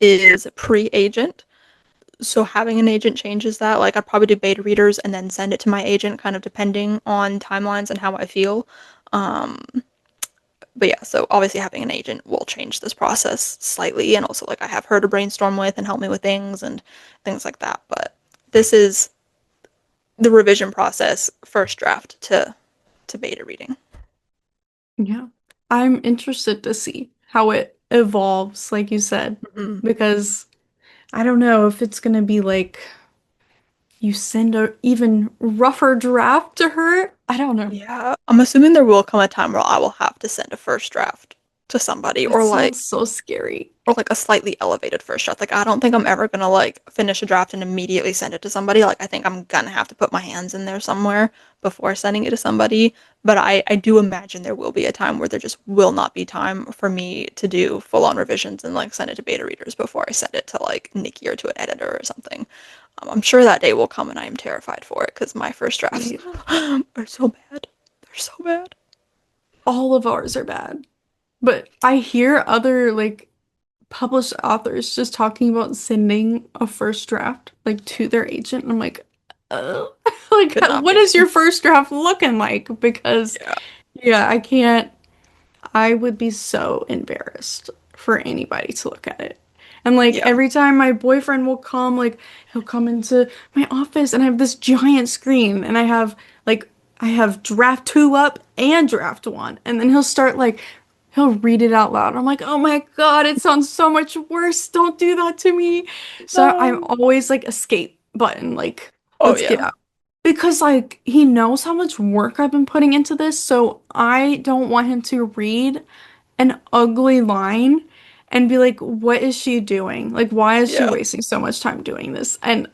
is pre-agent, so having an agent changes that. Like I'd probably do beta readers and then send it to my agent, kind of depending on timelines and how I feel. Um, but yeah, so obviously having an agent will change this process slightly, and also like I have her to brainstorm with and help me with things and things like that. But this is the revision process, first draft to beta reading. Yeah. I'm interested to see how it evolves, like you said, Mm-hmm. because I don't know if it's gonna be like you send a even rougher draft to her. I don't know. Yeah, I'm assuming there will come a time where I will have to send a first draft to somebody, That or like, sounds so scary. or like a slightly elevated first draft. Like I don't think I'm ever gonna like finish a draft and immediately send it to somebody. Like I think I'm gonna have to put my hands in there somewhere before sending it to somebody. But I do imagine there will be a time where there just will not be time for me to do full on revisions and like send it to beta readers before I send it to like Nikki or to an editor or something. I'm sure that day will come and I am terrified for it because my first drafts Yeah. are so bad. They're so bad. All of ours are bad. But I hear other like published authors just talking about sending a first draft like to their agent. And I'm like, like Could not what be is me. your first draft looking like? Because Yeah. yeah, I can't. I would be so embarrassed for anybody to look at it. And like Yeah. every time my boyfriend will come, like he'll come into my office and I have this giant screen and I have draft two up and draft one. And then he'll read it out loud. I'm like, oh my God, it sounds so much worse. Don't do that to me. So I'm No. always like escape button, like, Oh let's get yeah. out. Because like he knows how much work I've been putting into this, so I don't want him to read an ugly line and be like, what is she doing? Like, why is she Yeah. wasting so much time doing this? And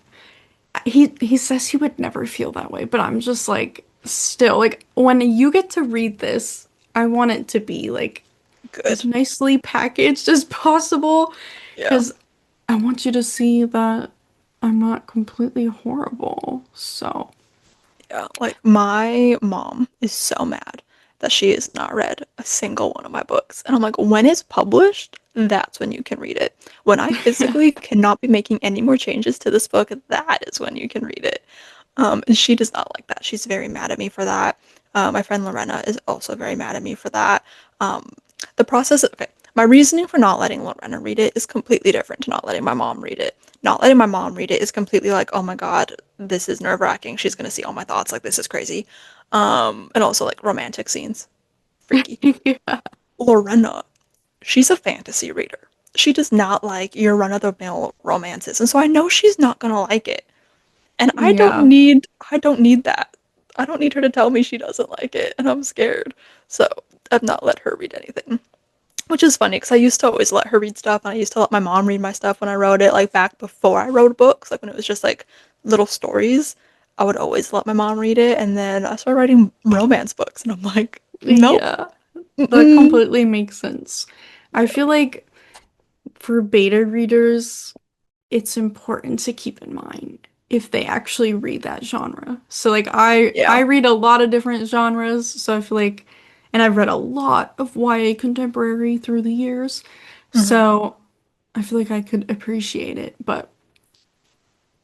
he says he would never feel that way, but I'm just like, still, like, when you get to read this, I want it to be like as Good. nicely packaged as possible Yeah. because I want you to see that I'm not completely horrible. So, Yeah. Like my mom is so mad that she has not read a single one of my books. And I'm like, when it's published, that's when you can read it. When I physically cannot be making any more changes to this book, that is when you can read it. And she does not like that. She's very mad at me for that. My friend Lorena is also very mad at me for that. Um, the process, okay, my reasoning for not letting Lorena read it is completely different to not letting my mom read it. Not letting my mom read it is completely like, oh my God, this is nerve wracking. She's gonna see all my thoughts. Like, this is crazy. And also like romantic scenes. Freaky. yeah. Lorena, she's a fantasy reader. She does not like your run of the mill romances. And so I know she's not gonna like it. And Yeah. I don't need that. I don't need her to tell me she doesn't like it, and I'm scared. So I've not let her read anything. Which is funny because I used to always let her read stuff, and I used to let my mom read my stuff when I wrote it, like back before I wrote books, like when it was just like little stories. I would always let my mom read it, and then I started writing romance books, and I'm like, nope, Yeah. That mm-mm. completely makes sense. I feel like for beta readers, it's important to keep in mind if they actually read that genre. So like I Yeah, read a lot of different genres, so I feel like and I've read a lot of YA contemporary through the years. hmm So I feel like I could appreciate it, but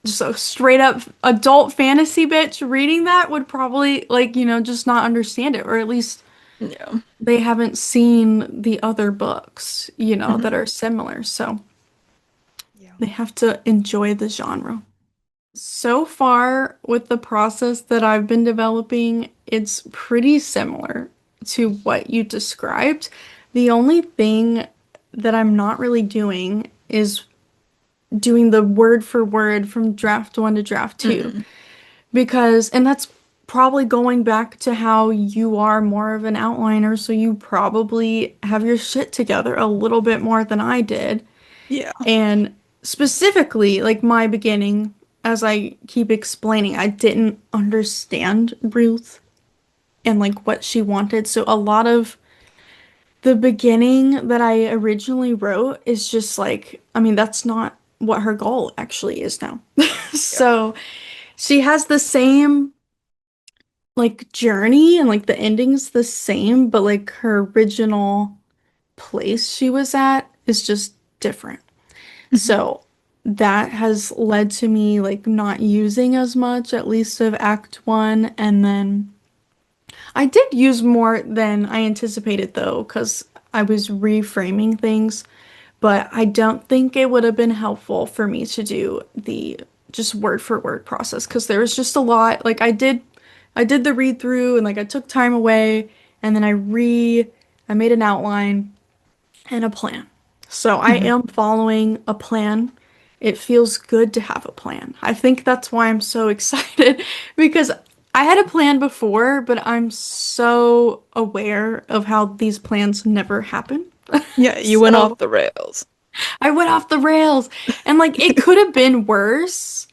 just a straight up adult fantasy bitch reading that would probably like, just not understand it, or at least yeah, they haven't seen the other books, that hmm are similar. So yeah, they have to enjoy the genre. So far, with the process that I've been developing, it's pretty similar to what you described. The only thing that I'm not really doing is doing the word for word from draft one to draft two. hmm And that's probably going back to how you are more of an outliner, so you probably have your shit together a little bit more than I did. yeah, And specifically, like my beginning, as I keep explaining, I didn't understand Ruth and like what she wanted. So a lot of the beginning that I originally wrote is just like, I mean, that's not what her goal actually is now. yeah, So she has the same like journey and like the ending's the same, but like her original place she was at is just different. hmm So that has led to me like not using as much, at least of Act One. And then I did use more than I anticipated though, because I was reframing things. But I don't think it would have been helpful for me to do the just word for word process because there was just a lot. Like I did the read through and like I took time away and then I made an outline and a plan. So I hmm am following a plan. It feels good to have a plan. I think that's why I'm so excited because I had a plan before, but I'm so aware of how these plans never happen. yeah. You went off So, the rails. I went off the rails. And like it could have been worse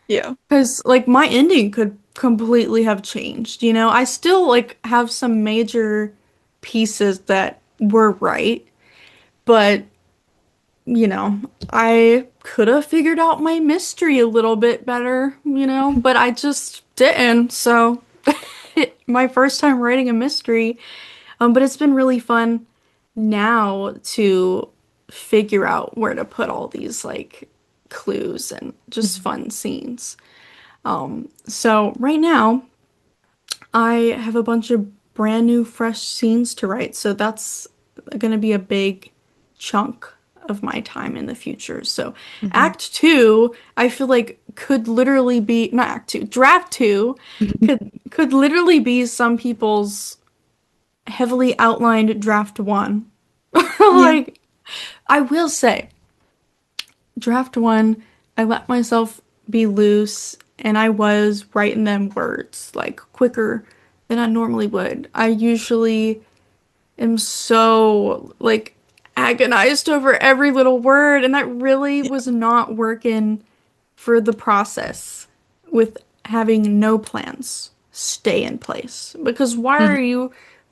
Yeah. because like my ending could completely have changed, you know? I still like have some major pieces that were right, but you know, I could have figured out my mystery a little bit better, you know, but I just didn't. So, my first time writing a mystery, but it's been really fun now to figure out where to put all these like clues and just Mhm. fun scenes. So right now I have a bunch of brand new fresh scenes to write, so that's going to be a big chunk of my time in the future. So Mhm. Act 2, I feel like could literally be not Act 2, Draft 2 could literally be some people's heavily outlined Draft 1. Yeah. Like I will say, Draft 1, I let myself be loose and I was writing them words like quicker than I normally would. I usually am so like agonized over every little word, and that really Yeah. was not working for the process with having no plans stay in place. Because Mhm. why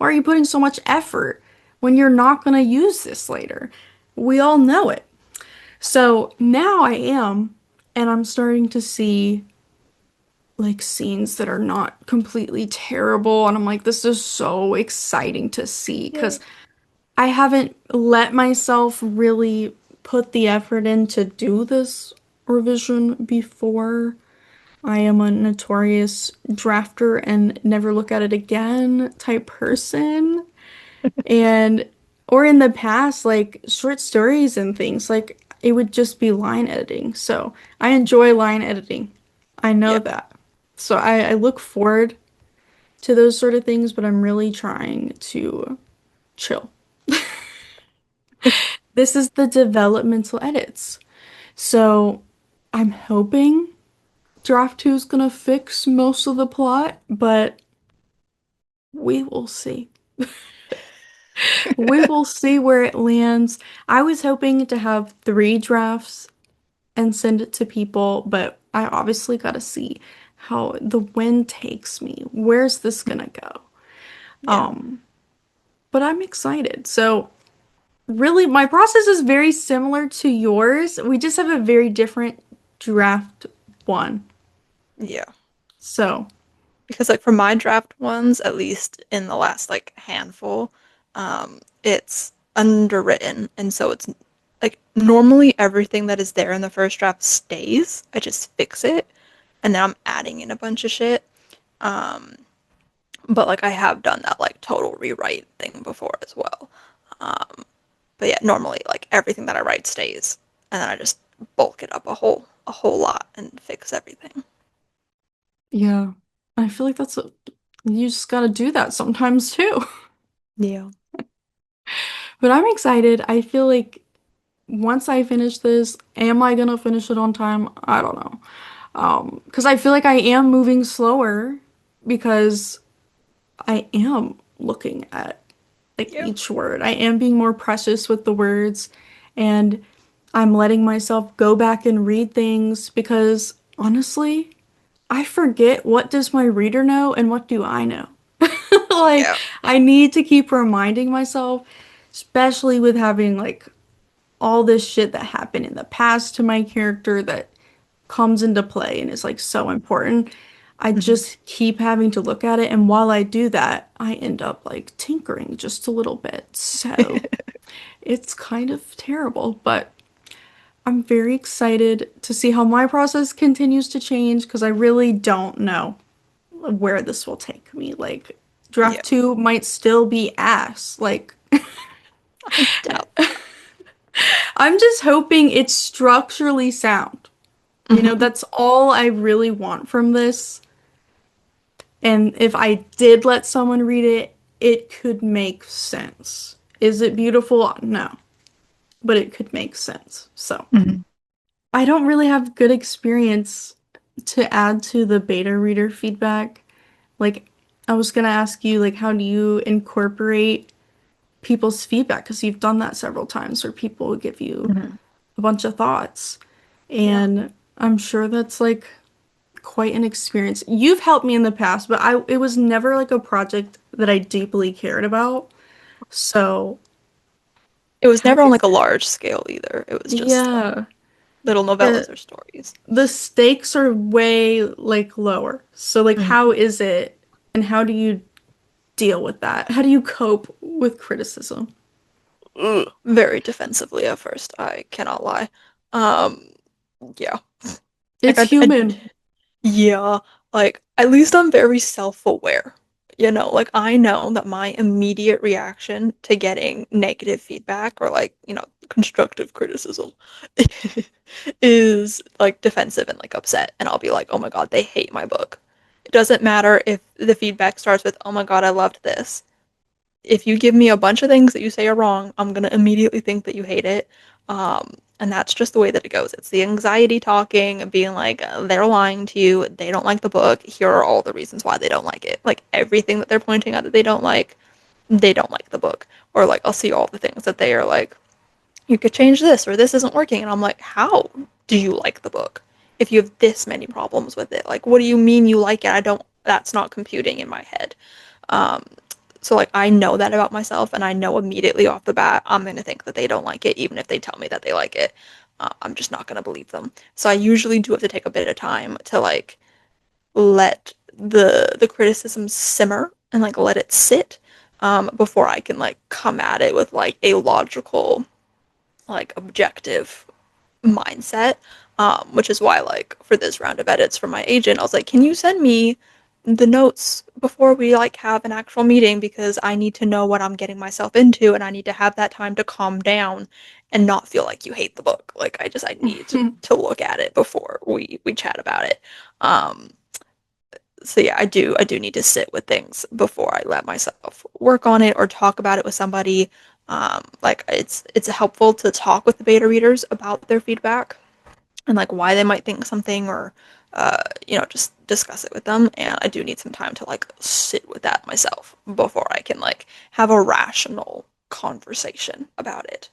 are you putting so much effort when you're not going to use this later? We all know it. So now I am, and I'm starting to see like scenes that are not completely terrible. And I'm like, this is so exciting to see Yeah. because I haven't let myself really put the effort in to do this revision before. I am a notorious drafter and never look at it again type person. And or in the past, like short stories and things, like it would just be line editing. So I enjoy line editing. I know Yeah. that. So I look forward to those sort of things, but I'm really trying to chill. This is the developmental edits. So I'm hoping draft 2 is gonna fix most of the plot, but we will see. We will see where it lands. I was hoping to have 3 drafts and send it to people, but I obviously gotta see how the wind takes me. Where's this gonna go? Yeah. Um, but I'm excited. So really, my process is very similar to yours. We just have a very different draft one. Yeah. So, Because like for my draft ones, at least in the last like handful, it's underwritten, and so it's like normally everything that is there in the first draft stays. I just fix it, and then I'm adding in a bunch of shit. Um, but like I have done that like total rewrite thing before as well. Um, but yeah, normally like everything that I write stays, and then I just bulk it up a whole lot and fix everything. yeah, I feel like you just gotta do that sometimes too. Yeah. But I'm excited. I feel like once I finish this, am I gonna finish it on time? I don't know. Because I feel like I am moving slower because I am looking at like Yeah. each word. I am being more precious with the words and I'm letting myself go back and read things because honestly, I forget what does my reader know and what do I know. Like Yeah. I need to keep reminding myself, especially with having like all this shit that happened in the past to my character that comes into play and is like so important. I Hmm. just keep having to look at it, and while I do that, I end up like tinkering just a little bit. So it's kind of terrible, but I'm very excited to see how my process continues to change because I really don't know where this will take me. Like, Yeah. draft 2 might still be ass. Like, I doubt that. I'm just hoping it's structurally sound. You know, Hmm. that's all I really want from this. And if I did let someone read it, it could make sense. Is it beautiful? No, but it could make sense. So Hmm. I don't really have good experience to add to the beta reader feedback. Like, I was gonna ask you, like, how do you incorporate people's feedback because you've done that several times where people will give you Mhm. a bunch of thoughts. Yeah. And I'm sure that's like quite an experience. You've helped me in the past, but I it was never like a project that I deeply cared about. So, It was how never on is like a it? large scale either. It was just like Yeah. little novellas The or stories. the stakes are way like lower. So like Mhm. how is it and how do you deal with that? How do you cope with criticism? Ugh. Very defensively at first, I cannot lie. Um, yeah. Like It's human. yeah, like at least I'm very self-aware. Like I know that my immediate reaction to getting negative feedback or like, constructive criticism is like defensive and like upset. And I'll be like, oh my God, they hate my book. It doesn't matter if the feedback starts with, oh my God, I loved this. If you give me a bunch of things that you say are wrong, I'm gonna immediately think that you hate it. And that's just the way that it goes. It's the anxiety talking, being like, they're lying to you, they don't like the book, here are all the reasons why they don't like it. Like everything that they're pointing out that they don't like the book. Or like I'll see all the things that they are like, you could change this or this isn't working. And I'm like, how do you like the book? If you have this many problems with it, like, what do you mean you like it? That's not computing in my head. Um, so like I know that about myself, and I know immediately off the bat I'm gonna think that they don't like it, even if they tell me that they like it. I'm just not gonna believe them. So I usually do have to take a bit of time to like let the criticism simmer and like let it sit before I can like come at it with like a logical, like objective mindset. Which is why, like, for this round of edits from my agent, I was like, can you send me the notes before we like have an actual meeting because I need to know what I'm getting myself into and I need to have that time to calm down and not feel like you hate the book. Like I need to look at it before we chat about it. Um so yeah, I do need to sit with things before I let myself work on it or talk about it with somebody. Like it's helpful to talk with the beta readers about their feedback and like why they might think something or just discuss it with them. And I do need some time to like sit with that myself before I can like have a rational conversation about it.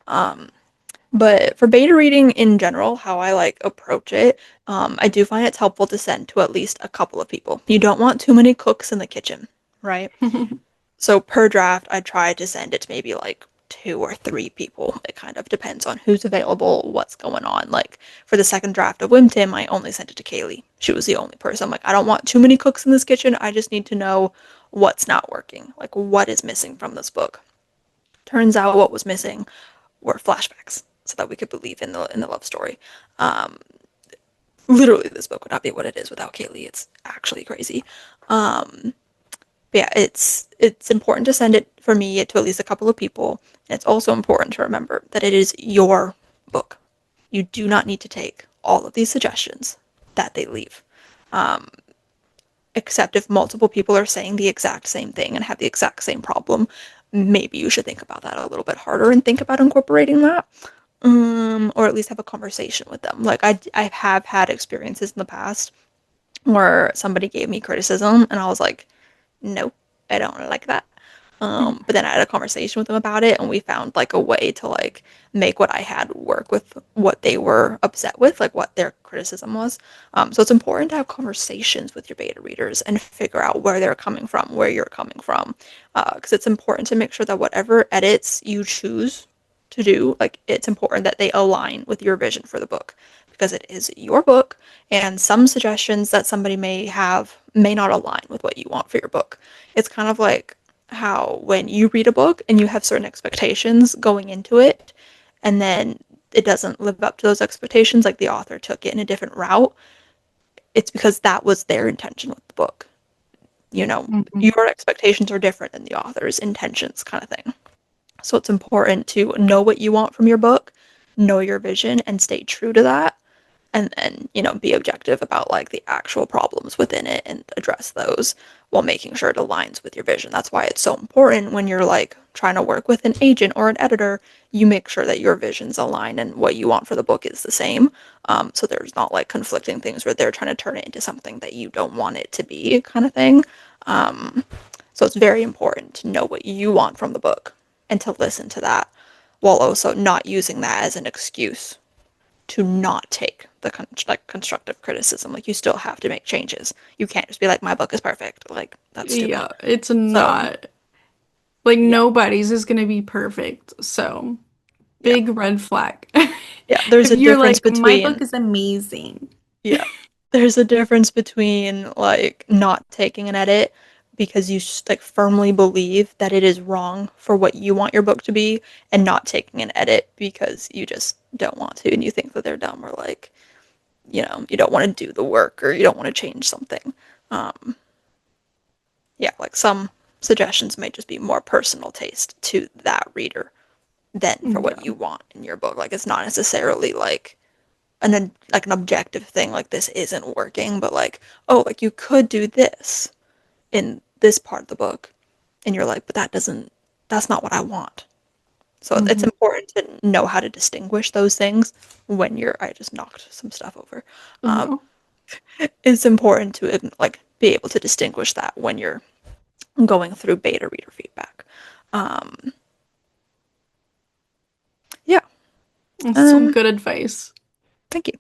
um but for beta reading in general, how I like approach it, I do find it's helpful to send to at least a couple of people. You don't want too many cooks in the kitchen, right? So per draft, I try to send it to maybe like 2 or 3 people. It kind of depends on who's available, what's going on. Like for the second draft of Wimtim, I only sent it to Kaylee. She was the only person. I'm like, I don't want too many cooks in this kitchen. I just need to know what's not working. Like what is missing from this book. Turns out what was missing were flashbacks, so that we could believe in the love story. Um, Literally, this book would not be what it is without Kaylee. It's actually crazy. Um, but yeah, it's important to send it for me to at least a couple of people. And it's also important to remember that it is your book. You do not need to take all of these suggestions that they leave. Um, except if multiple people are saying the exact same thing and have the exact same problem, maybe you should think about that a little bit harder and think about incorporating that. Or at least have a conversation with them. Like I have had experiences in the past where somebody gave me criticism and I was like, nope, I don't like that. But then I had a conversation with them about it and we found like a way to like make what I had work with what they were upset with, like what their criticism was. So it's important to have conversations with your beta readers and figure out where they're coming from, where you're coming from. Because it's important to make sure that whatever edits you choose to do, like it's important that they align with your vision for the book because it is your book and some suggestions that somebody may have may not align with what you want for your book. It's kind of like how when you read a book and you have certain expectations going into it and then it doesn't live up to those expectations, like the author took it in a different route, it's because that was their intention with the book. Mhm. Your expectations are different than the author's intentions, kind of thing. So it's important to know what you want from your book, know your vision, and stay true to that. And then, be objective about like the actual problems within it and address those while making sure it aligns with your vision. That's why it's so important when you're like trying to work with an agent or an editor, you make sure that your visions align and what you want for the book is the same. So there's not like conflicting things where they're trying to turn it into something that you don't want it to be, kind of thing. Um, so it's very important to know what you want from the book. and to listen to that while also not using that as an excuse to not take the like constructive criticism. Like you still have to make changes. You can't just be like my book is perfect. Like that's stupid. Yeah, it's So, not. Like yeah. nobody's is gonna be perfect. So, Yeah. big red flag. Yeah, there's If a you're difference like, my book between is amazing. yeah. There's a difference between like not taking an edit because you like firmly believe that it is wrong for what you want your book to be and not taking an edit because you just don't want to and you think that they're dumb or like, you don't want to do the work or you don't want to change something. Um, yeah, like some suggestions may just be more personal taste to that reader than for what Yeah. you want in your book. Like it's not necessarily like an objective thing like this isn't working, but like, oh, like you could do this in this part of the book. And you're like, but that's not what I want. So it's Hmm. important to know how to distinguish those things when I just knocked some stuff over. Oh Um, no. it's important to like be able to distinguish that when you're going through beta reader feedback. Um, yeah. That's some Um, good advice. thank you.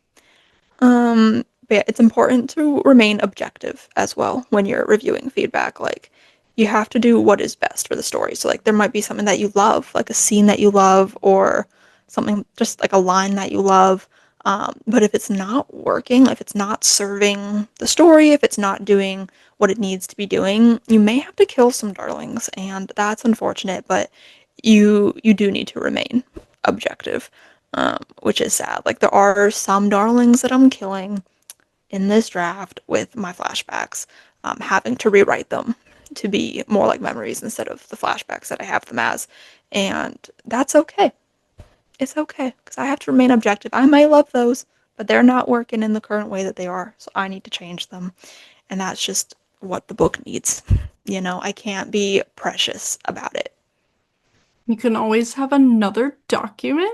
But yeah, it's important to remain objective as well when you're reviewing feedback. Like, you have to do what is best for the story. So, like, there might be something that you love, like a scene that you love, or something just like a line that you love. But if it's not working, if it's not serving the story, if it's not doing what it needs to be doing, you may have to kill some darlings, and that's unfortunate. But you do need to remain objective, which is sad. Like there are some darlings that I'm killing in this draft with my flashbacks, having to rewrite them to be more like memories instead of the flashbacks that I have them as, and that's okay. It's okay because I have to remain objective. I may love those, but they're not working in the current way that they are, so I need to change them, and that's just what the book needs. I can't be precious about it. You can always have another document.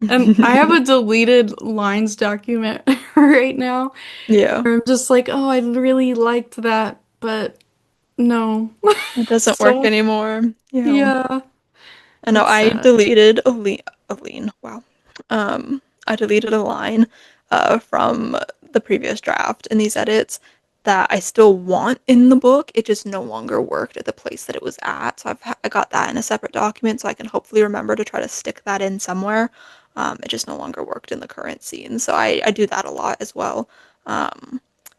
And I have a deleted lines document right now Yeah, where I'm just like, oh, I really liked that, but no. it doesn't work So, anymore. Yeah. yeah, I know it's I sad. deleted a lean. Wow. I deleted a line from the previous draft in these edits that I still want in the book. It just no longer worked at the place that it was at. So I got that in a separate document so I can hopefully remember to try to stick that in somewhere. It just no longer worked in the current scene. So I do that a lot as well.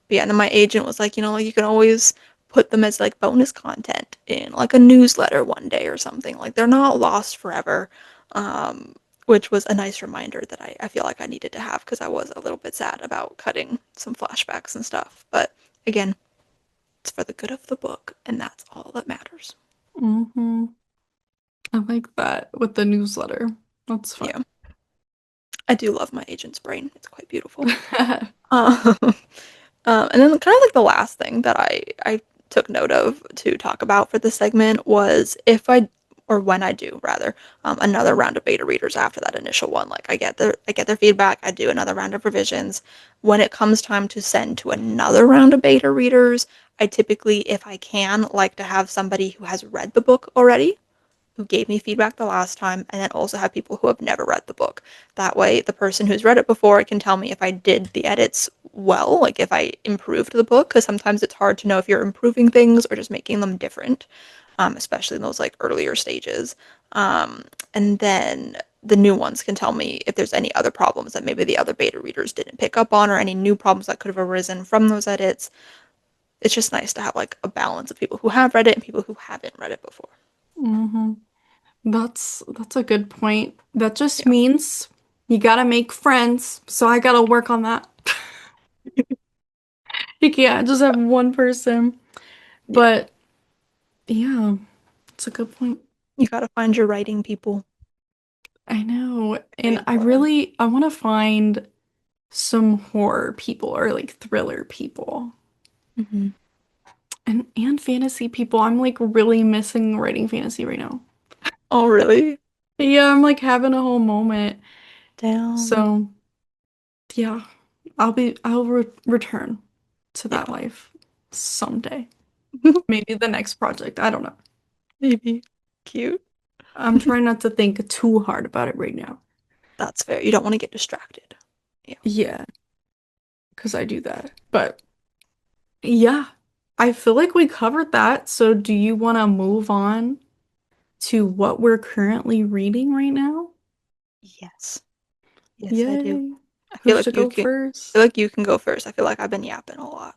But yeah, and then my agent was like, like you can always put them as like bonus content in like a newsletter one day or something. Like they're not lost forever. Um, which was a nice reminder that I feel like I needed to have because I was a little bit sad about cutting some flashbacks and stuff. But again, it's for the good of the book, and that's all that matters. Hmm. I like that with the newsletter. That's fun. Yeah, I do love my agent's brain. It's quite beautiful. Um, and then kind of like the last thing that I took note of to talk about for this segment was if I or when I do rather another round of beta readers after that initial one. Like I get their feedback, I do another round of revisions. When it comes time to send to another round of beta readers, I typically, if I can, like to have somebody who has read the book already who gave me feedback the last time, and then also have people who have never read the book. That way, the person who's read it before can tell me if I did the edits well, like if I improved the book, because sometimes it's hard to know if you're improving things or just making them different, especially in those like earlier stages. And then the new ones can tell me if there's any other problems that maybe the other beta readers didn't pick up on or any new problems that could have arisen from those edits. It's just nice to have like a balance of people who have read it and people who haven't read it before. Hmm. That's a good point. That just Yeah. means you gotta make friends, so I gotta work on that. You can't just have one person. Yeah. But yeah, it's a good point. You gotta find your writing people. I know. Very And important. I want to find some horror people or like thriller people Hmm. and fantasy people. I'm like really missing writing fantasy right now. Oh, really? Yeah, I'm like having a whole moment. Damn. So, yeah, I'll return to that Yeah. life someday. Maybe the next project. I don't know. Maybe. Cute. I'm trying not to think too hard about it right now. That's fair. You don't want to get distracted. Yeah. Yeah, because I do that. But yeah, I feel like we covered that. So do you want to move on to what we're currently reading right now? Yes. Yes, I do. Yay. I Who feel like should you go can. I feel first? like you can go first. I feel like I've been yapping a lot.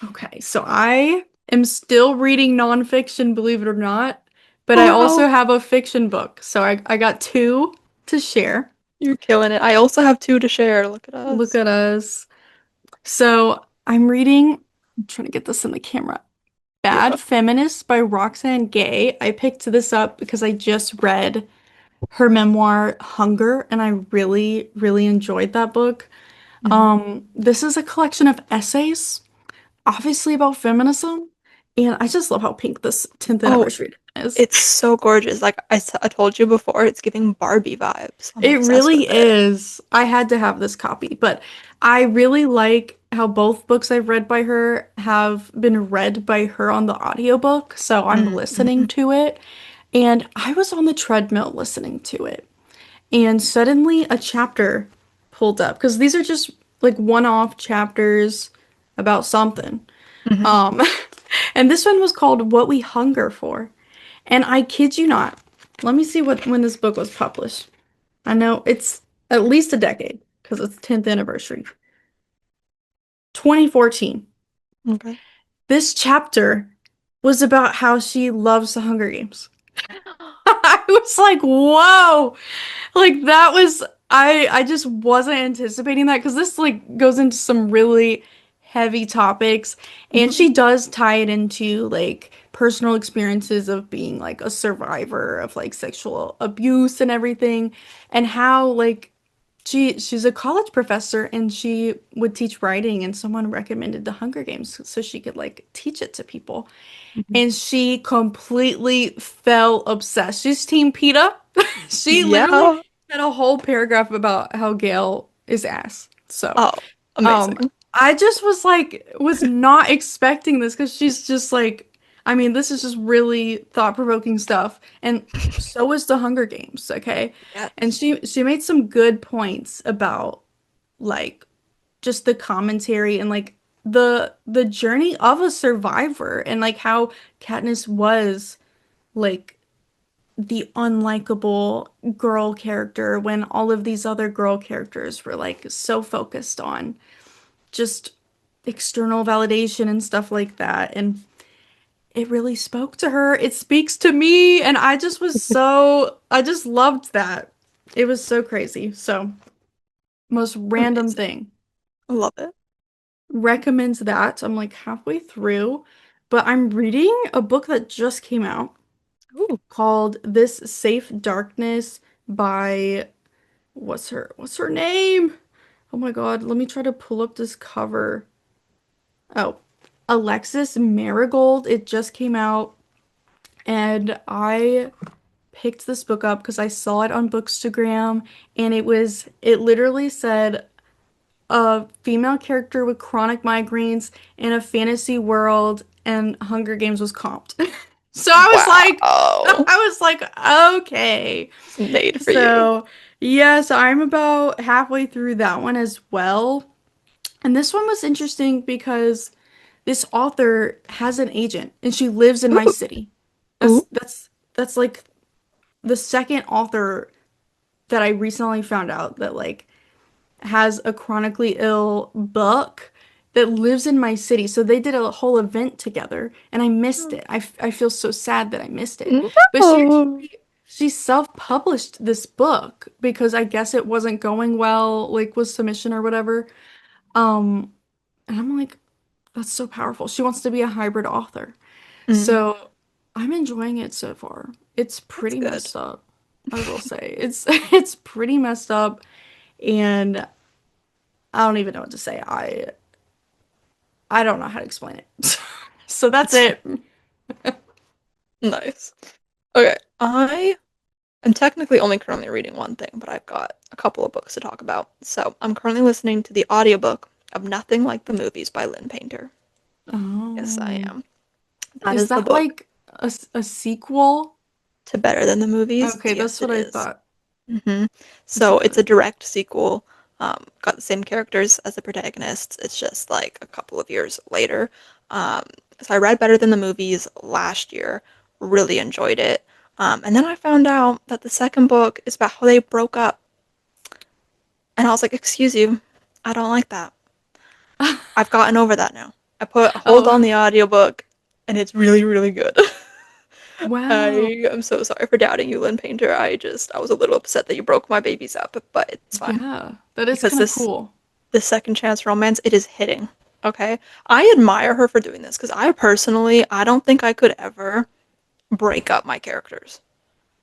Okay, so I am still reading nonfiction, believe it or not, but I also Wow, have a fiction book. So I got two to share. you're killing it. I also have two to share. Look at Look us. at us. So I'm trying to get this in the camera. Yeah. Bad Feminist by Roxane Gay. I picked this up because I just read her memoir, Hunger, and I really, really enjoyed that book. Mhm. This is a collection of essays, obviously about feminism, and I just love how pink this 10th Oh, anniversary is. it's so gorgeous. Like I told you before, it's giving Barbie vibes. I'm It obsessed really with it. is. I had to have this copy, but I really like how both books I've read by her have been read by her on the audiobook, so I'm listening Mm-hmm. to it. And I was on the treadmill listening to it. And suddenly a chapter pulled up because these are just like one-off chapters about something. Hmm. Um, and this one was called What We Hunger For. And I kid you not, let me see what when this book was published. I know it's at least a decade because it's 10th anniversary. 2014. Okay. This chapter was about how she loves the Hunger Games. I was like, whoa. Like that was I just wasn't anticipating that because this like goes into some really heavy topics and Mhm. she does tie it into like personal experiences of being like a survivor of like sexual abuse and everything and how like she's a college professor and she would teach writing and someone recommended the Hunger Games so she could like teach it to people Mhm. and she completely fell obsessed. She's Team PETA. She literally Yeah. had a whole paragraph about how Gail is ass. So, Oh, um, amazing. I just was like, was not expecting this because she's just like, I mean, this is just really thought-provoking stuff. And so is the Hunger Games, okay? And Yes. she made some good points about like just the commentary and like the journey of a survivor and like how Katniss was like the unlikable girl character when all of these other girl characters were like so focused on just external validation and stuff like that and it really spoke to her. It speaks to me and I just loved that. It was so crazy. So, most random Amazing. thing. I love it. Recommends that. I'm like halfway through, but I'm reading a book that just came out Ooh. called This Safe Darkness by what's her name? Oh my God, let me try to pull up this cover. Oh, Alexis Marigold. It just came out and I picked this book up because I saw it on Bookstagram and it literally said a female character with chronic migraines in a fantasy world and Hunger Games was comped. So Wow. I was like, okay. It's made for you. So yes, I'm about halfway through that one as well. And this one was interesting because this author has an agent and she lives in my Ooh. city. Ooh. That's like the second author that I recently found out that like has a chronically ill buck that lives in my city. So they did a whole event together and I missed it. I feel so sad that I missed it. But No. she self-published this book because I guess it wasn't going well like with submission or whatever. Um and I'm like that's so powerful. She wants to be a hybrid author. Mm, So I'm enjoying it so far. It's that's pretty good. messed up. I will say. It's pretty messed up and I don't even know what to say. I don't know how to explain it. So that's It's it. nice. Okay, I am technically only currently reading one thing, but I've got a couple of books to talk about. So I'm currently listening to the audiobook of Nothing Like the Movies by Lynn Painter. Yes, I Oh. am. That Is is the that book. like a sequel? to better than the movies. Okay, that's Yes, what it I is. thought. So it's a Good. direct sequel. Got the same characters as the protagonists. It's just like a couple of years later. Um, so I read Better Than the Movies last year. Really enjoyed it. And then I found out that the second book is about how they broke up. And I was like, excuse you, I don't like that. I've gotten over that now. I put a hold on Oh, the audiobook, and it's really, really good. wow. I am so sorry for doubting you, Lynn Painter. I was a little upset that you broke my babies up, but it's fine. Yeah, that is Because kind of cool. this second chance romance, it is hitting. Okay? I admire her for doing this because I personally, I don't think I could ever break up my characters.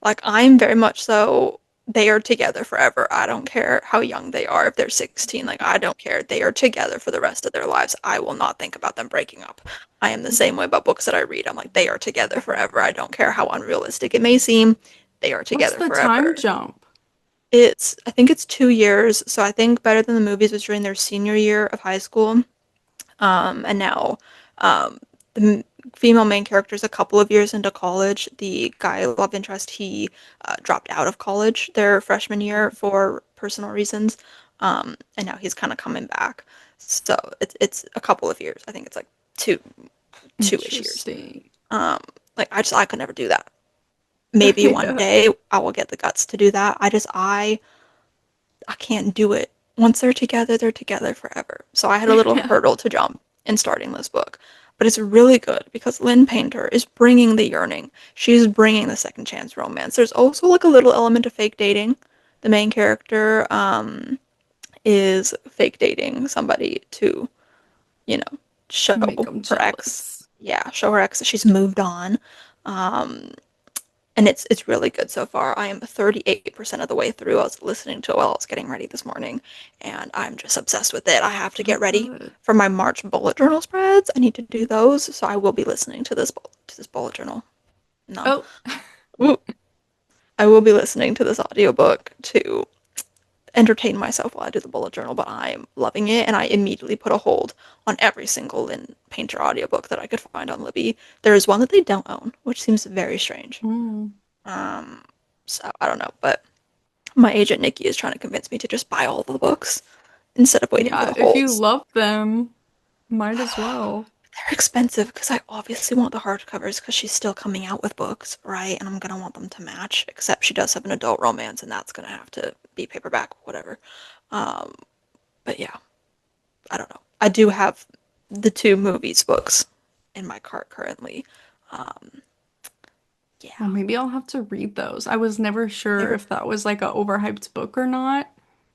Like, I'm very much so, they are together forever. I don't care how young they are. If they're 16, like, I don't care. They are together for the rest of their lives. I will not think about them breaking up. I am the same way about books that I read. I'm like, they are together forever. I don't care how unrealistic it may seem. They are What's together the time forever. jump? I think it's 2 years. So I think Better Than the Movies was during their senior year of high school. And now um, the female main character is a couple of years into college. The guy love interest, he dropped out of college their freshman year for personal reasons, and now he's kind of coming back. So it's a couple of years. I think it's like two-ish years. Interesting. Um, like I could never do that. Maybe one Yeah. day I will get the guts to do that. I can't do it. Once they're together forever. So I had a little Yeah. hurdle to jump in starting this book. But it's really good because Lynn Painter is bringing the yearning. She's bringing the second chance romance. There's also like a little element of fake dating. The main character is fake dating somebody to, you know, show Make them her ex. jealous. Yeah, show her ex that she's moved on. Um, and it's really good so far. I am 38% of the way through. I was listening to it while I was getting ready this morning, and I'm just obsessed with it. I have to Oh, get ready good. for my March bullet journal spreads. I need to do those, so I will be listening to this bullet journal. No. Oh, Ooh. I will be listening to this audiobook to entertain myself while I do the bullet journal, but I'm loving it, and I immediately put a hold on every single Lynn Painter audiobook that I could find on Libby. There is one that they don't own, which seems very strange. mm. Um, so I don't know, but my agent Nikki is trying to convince me to just buy all the books instead of waiting for Yeah. the If you holds. love them, might as well. They're expensive because I obviously want the hardcovers because she's still coming out with books, right? And I'm gonna want them to match, except she does have an adult romance, and that's gonna have to be paperback, whatever. Um, but yeah, I don't know. I do have the two movies books in my cart currently. Um, Well, yeah, maybe I'll have to read those. I was never sure they're if that was like a overhyped book or not.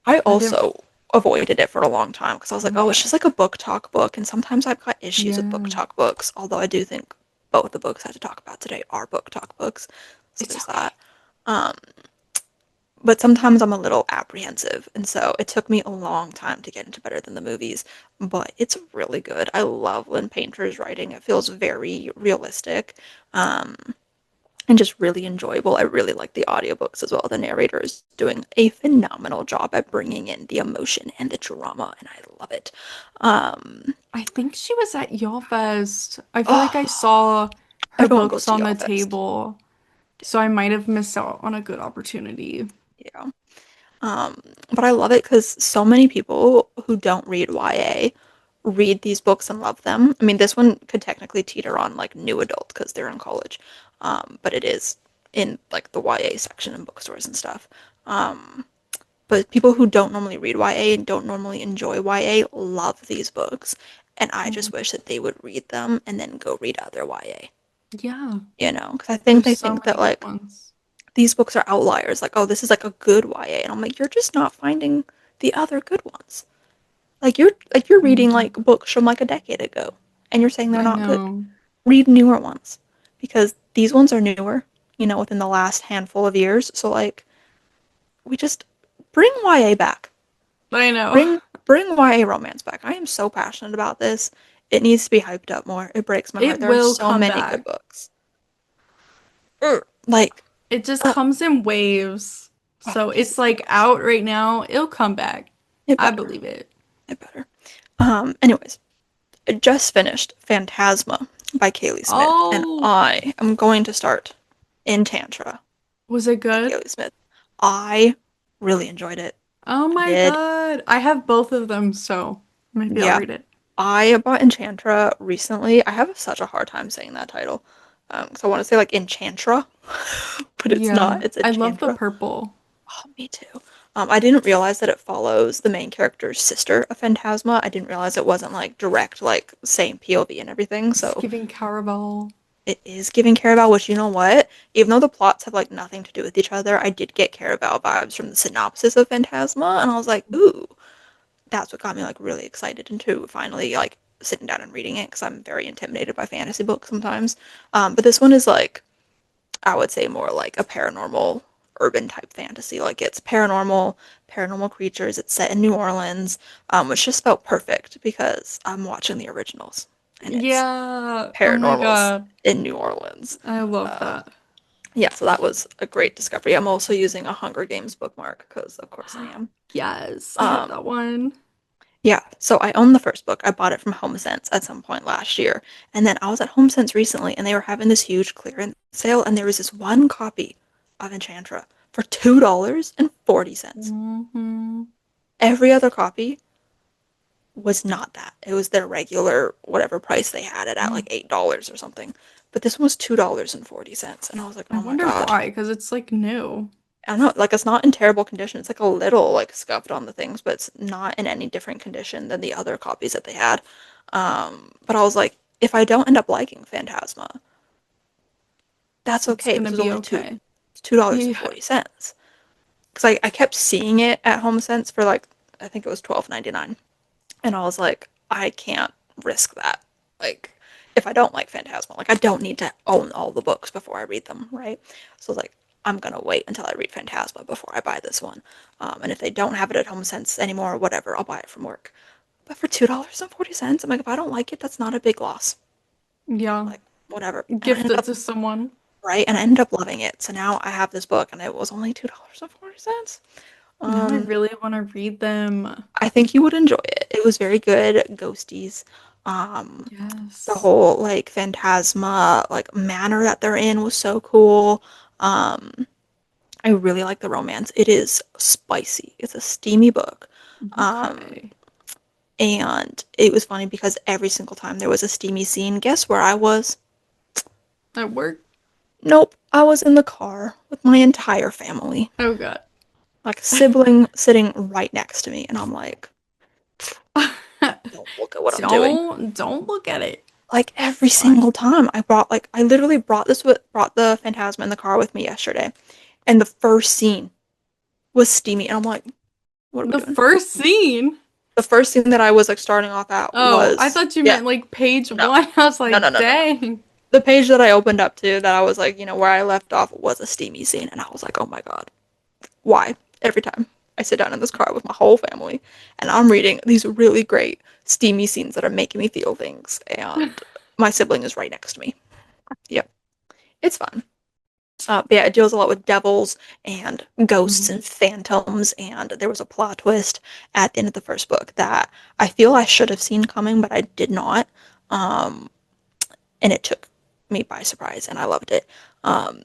I I didn't. also avoided it for a long time because I was like, oh, it's Okay. just like a book talk book. And sometimes I've got issues with book Yeah. talk books, although I do think both the books I have to talk about today are book talk books. So It's there's okay. that. Um, but sometimes I'm a little apprehensive. And so it took me a long time to get into Better Than the Movies. But it's really good. I love Lynn Painter's writing. It feels very realistic. Um, and just really enjoyable. I really like the audiobooks as well. The narrator is doing a phenomenal job at bringing in the emotion and the drama, and I love it. Um, I think she was at Y'all Fest. I feel like I oh, saw her everyone goes books to on Y'all the Fest. table, so I might have missed out on a good opportunity. Yeah. But I love it because so many people who don't read YA read these books and love them. I mean, this one could technically teeter on like new adult because they're in college, but it is in like the YA section in bookstores and stuff. Um, But people who don't normally read YA and don't normally enjoy YA love these books. And I just Mm. wish that they would read them and then go read other YA, Yeah, you know? Because I think there's they so think that, many good like, ones. these books are outliers. Like, oh, this is like a good YA. And I'm like, you're just not finding the other good ones. You're reading Yeah, like books from like a decade ago and you're saying they're I not good. know. Read newer ones because these ones are newer, within the last handful of years. So like we just bring YA back. I know. Bring YA romance back. I am so passionate about this. It needs to be hyped up more. It breaks my heart. It There are will so come many good back. books. Like, It just uh, comes in waves. oh, So yes, it's it like does. out right now. It'll come back. It I better. believe it. It better. Anyways, I just finished Phantasma by Kaylee Smith, and Oh, I am going to start in Tantra Was it by good? Kaylee Smith. I really enjoyed it. Oh I my did. God. I have both of them, so maybe I'll Yeah. read it. I bought Enchantra recently. I have such a hard time saying that title. So I want to say like Enchantra, but it's not. Yeah, It's I love the Enchantra. purple. Oh, me too. I didn't realize that it follows the main character's sister, a Phantasma. I didn't realize it wasn't like direct, like same POV and everything. It's So giving Caraval. it is giving Caraval, which you know what? Even though the plots have like nothing to do with each other, I did get Caraval vibes from the synopsis of Phantasma, and I was like, ooh, that's what got me like really excited into finally like sitting down and reading it because I'm very intimidated by fantasy books sometimes. But this one is like I would say more like a paranormal urban type fantasy. Like it's paranormal creatures. It's set in New Orleans, which just felt perfect because I'm watching the originals and it's Yeah. Oh my paranormals God. in New Orleans. I love Um, that. yeah, so that was a great discovery. I'm also using a Hunger Games bookmark because, of course, I am. Yes, I have Um, that one. yeah, so I own the first book. I bought it from HomeSense at some point last year, and then I was at HomeSense recently, and they were having this huge clearance sale, and there was this one copy of Enchantra for $2.40. Hmm. Every other copy was not that. It was their regular whatever price they had it at, like $8 or something. But this one was $2.40, and I was like, I oh my wonder God. why, because it's like new. I don't know, like it's not in terrible condition. It's like a little like scuffed on the things, but it's not in any different condition than the other copies that they had. But I was like, if I don't end up liking Phantasma, that's It's okay gonna because it's be only okay. it's Yeah. $2.40. Because I kept seeing it at HomeSense for like I think it was $12.99, and I was like, I can't risk that. Like, if I don't like Phantasma, like I don't need to own all the books before I read them, right? So like, I'm gonna wait until I read Phantasma before I buy this one. And if they don't have it at HomeSense anymore, whatever, I'll buy it from work. But for $2.40, I'm like, if I don't like it, that's not a big loss. Yeah. Like, whatever. And I Gift ended it up to someone. right, and I ended up loving it. So now I have this book, and it was only $2.40. Now I Um, really want to read them. I think you would enjoy it. It was very good. Ghosties. The Yes. whole like Phantasma like manor that they're in was so cool. Um, I really like the romance. It is spicy. It's a steamy book. Um, Okay. and it was funny because every single time there was a steamy scene, guess where I was? At work? Nope, I was in the car with my entire family. Oh God. Like a sibling sitting right next to me, and I'm like, don't look at what I'm doing. Don't look at it. Like every It's fine. single time I literally brought the Phantasma in the car with me yesterday, and the first scene was steamy, and I'm like, what are we The doing? first scene. The first scene that I was like starting off at Oh, I was thought you yeah, meant like page no, one. I was no, no, like, no, no, no. dang. The page that I opened up to that I was like, where I left off was a steamy scene, and I was like, oh my god, why? Every time I sit down in this car with my whole family, and I'm reading these really great steamy scenes that are making me feel things, and my sibling is right next to me. Yep, it's fun. But yeah, it deals a lot with devils and ghosts Mhm. and phantoms, and there was a plot twist at the end of the first book that I feel I should have seen coming, but I did not. Um, and it took me by surprise, and I loved it. Um,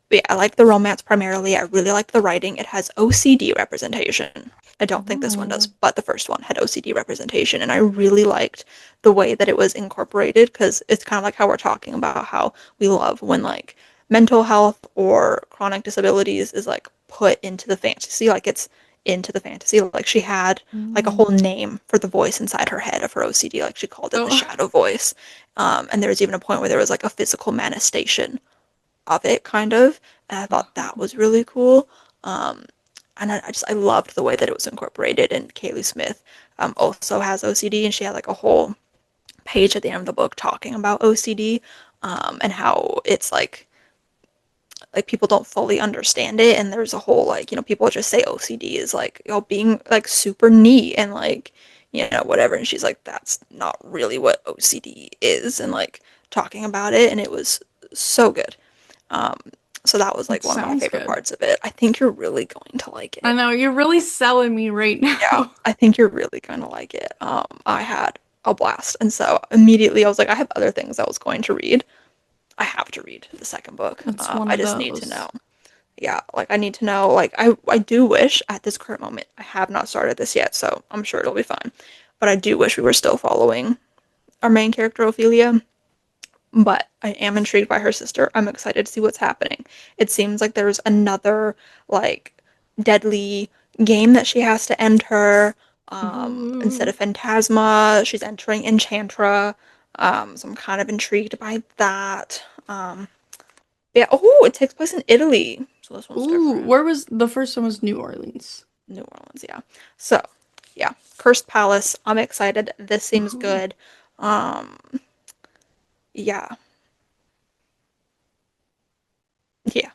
but yeah, I like the romance primarily. I really like the writing. It has OCD representation. I don't think this one does, Oh. but the first one had OCD representation, and I really liked the way that it was incorporated because it's kind of like how we're talking about how we love when like mental health or chronic disabilities is like put into the fantasy, like it's into the fantasy. Like she had like a Mm. whole name for the voice inside her head of her OCD, like she called it the Oh. shadow voice. And there was even a point where there was like a physical manifestation of it, kind of. And I thought that was really cool. Um, and I loved the way that it was incorporated. And Kaylee Smith also has OCD, and she had like a whole page at the end of the book talking about OCD and how it's like people don't fully understand it. And there's a whole like people just say OCD is like being like super neat and like whatever. And she's like, that's not really what OCD is, and like talking about it, and it was so good. Um, so that was It like one of my sounds favorite good. parts of it. I think you're really going to like I it. know, you're really selling me right Yeah, now. I think you're really going to like it. I had a blast. And so immediately I was like, I have other things I was going to read. I have to read the second book. It's one I of just need to those. know. Yeah, like I need to know. Like I do wish at this current moment I have not started this yet, so I'm sure it'll be fine. But I do wish we were still following our main character Ophelia. But I am intrigued by her sister. I'm excited to see what's happening. It seems like there's another like deadly game that she has to enter. Instead Ooh. of Phantasma, she's entering Enchantra. So I'm kind of intrigued by that. Yeah. Oh, it takes place in Italy, so this one's Ooh, different. where was the first one was New Orleans. New Orleans, yeah. So, yeah, Cursed Palace. I'm excited. This seems Ooh, good. Um, yeah, yeah.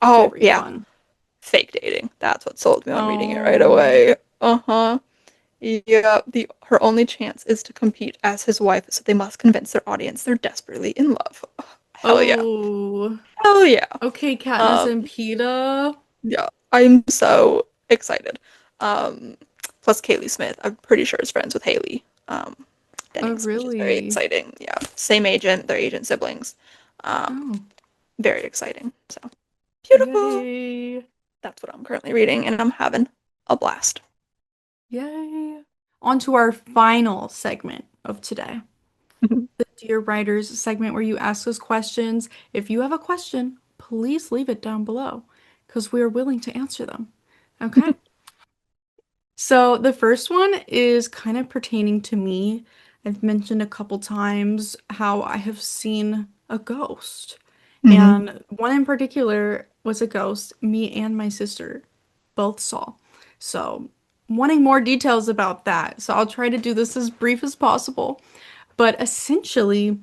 Oh, very yeah. fun. Fake dating. That's what sold me on reading it right Oh, away. Uh-huh. Yeah, the her only chance is to compete as his wife, so they must convince their audience they're desperately in love. Hell yeah. oh. Hell yeah. Okay, Katniss Um, and Peeta. yeah, I'm so excited. Um, Plus Kaylee Smith, I'm pretty sure is friends with Haley Oh, Dennings, which is very really? exciting. Yeah, same agent, they're agent siblings. Oh, Very exciting. So beautiful. yay. That's what I'm currently reading, and I'm having a blast. Yay. On to our final segment of today. The Dear Writers segment where you ask us questions. If you have a question, please leave it down below because we are willing to answer them. Okay. So the first one is kind of pertaining to me. I've mentioned a couple times how I have seen a ghost. Hmm. And one in particular was a ghost me and my sister both saw. So, wanting more details about that. So, I'll try to do this as brief as possible. But essentially,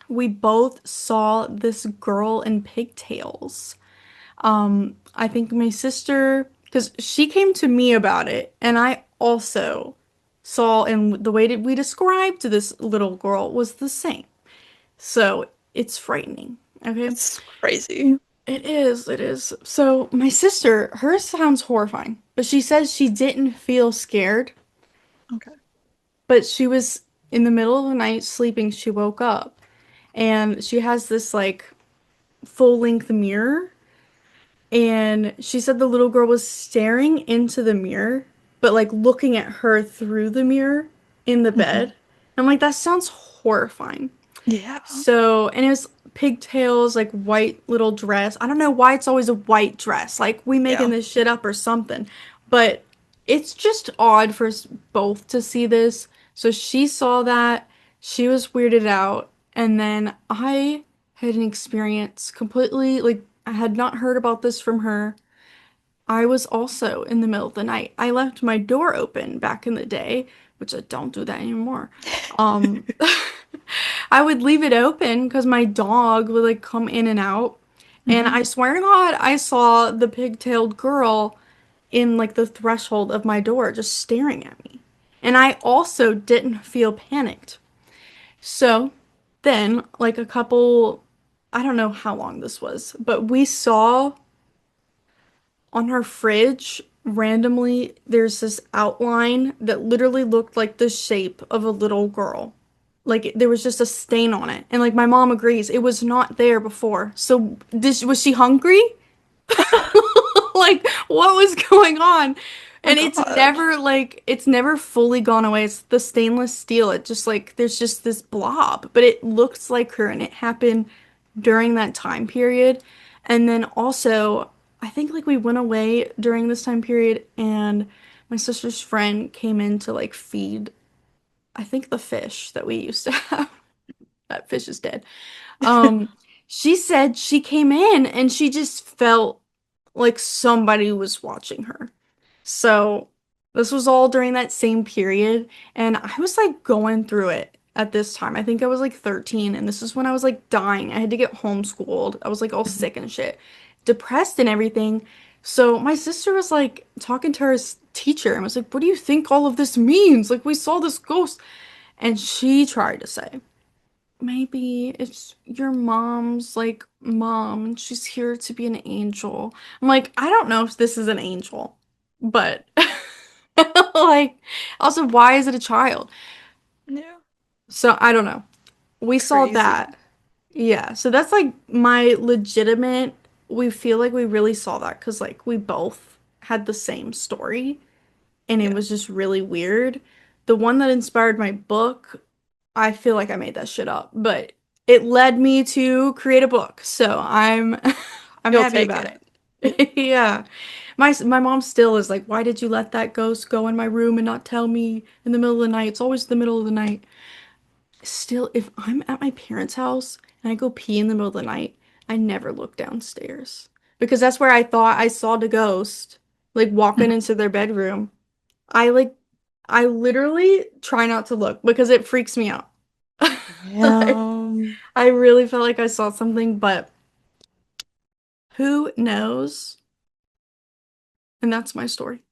we both saw this girl in pigtails. I think my sister, because she came to me about it, and I also saw, and the way that we described this little girl was the same. So it's frightening. Okay. It's crazy. It is, it is. So my sister, hers sounds horrifying, but she says she didn't feel scared, Okay. but she was in the middle of the night sleeping. She woke up and she has this like full length mirror. And she said the little girl was staring into the mirror, but like looking at her through the mirror in the Hmm. bed. I'm like, that sounds horrifying. Yeah. So, and it was pigtails, like white little dress. I don't know why it's always a white dress. Like, we making Yeah. this shit up or something. But it's just odd for us both to see this. So she saw that. She was weirded out. And then I had an experience completely, like, I had not heard about this from her. I was also in the middle of the night. I left my door open back in the day, which I don't do that anymore. Um, I would leave it open because my dog would like come in and out. And Hmm. I swear to God, I saw the pigtailed girl in like the threshold of my door just staring at me. And I also didn't feel panicked. So then, like a couple, I don't know how long this was, but we saw on her fridge, randomly, there's this outline that literally looked like the shape of a little girl. Like there was just a stain on it. And like my mom agrees, it was not there before. So this was she hungry? Like what was going on? Oh And it's God. never like it's never fully gone away. It's the stainless steel. It just like there's just this blob, but it looks like her and it happened during that time period. And then also, I think like we went away during this time period and my sister's friend came in to like feed I think the fish that we used to have. That fish is dead. Um, she said she came in and she just felt like somebody was watching her. So this was all during that same period, and I was like going through it at this time. I think I was like 13, and this is when I was like dying. I had to get homeschooled. I was like all Mhm. sick and shit, depressed and everything. So my sister was like talking to her teacher and was like, "What do you think all of this means? Like we saw this ghost." And she tried to say, maybe it's your mom's like mom and she's here to be an angel. I'm like, I don't know if this is an angel, but like, also, why is it a child? Yeah. So I don't know. We saw Crazy. that. Yeah, so that's like my legitimate we feel like we really saw that because like we both had the same story and it Yeah. was just really weird. The one that inspired my book, I feel like I made that shit up, but it led me to create a book. So I'm I'm You'll happy take about it. it. Yeah. My mom still is like, "Why did you let that ghost go in my room and not tell me in the middle of the night? It's always the middle of the night." Still, if I'm at my parents' house and I go pee in the middle of the night, I never look downstairs because that's where I thought I saw the ghost, like walking into their bedroom. I like, I literally try not to look because it freaks me out. Like, Yeah. I really felt like I saw something, but who knows? And that's my story.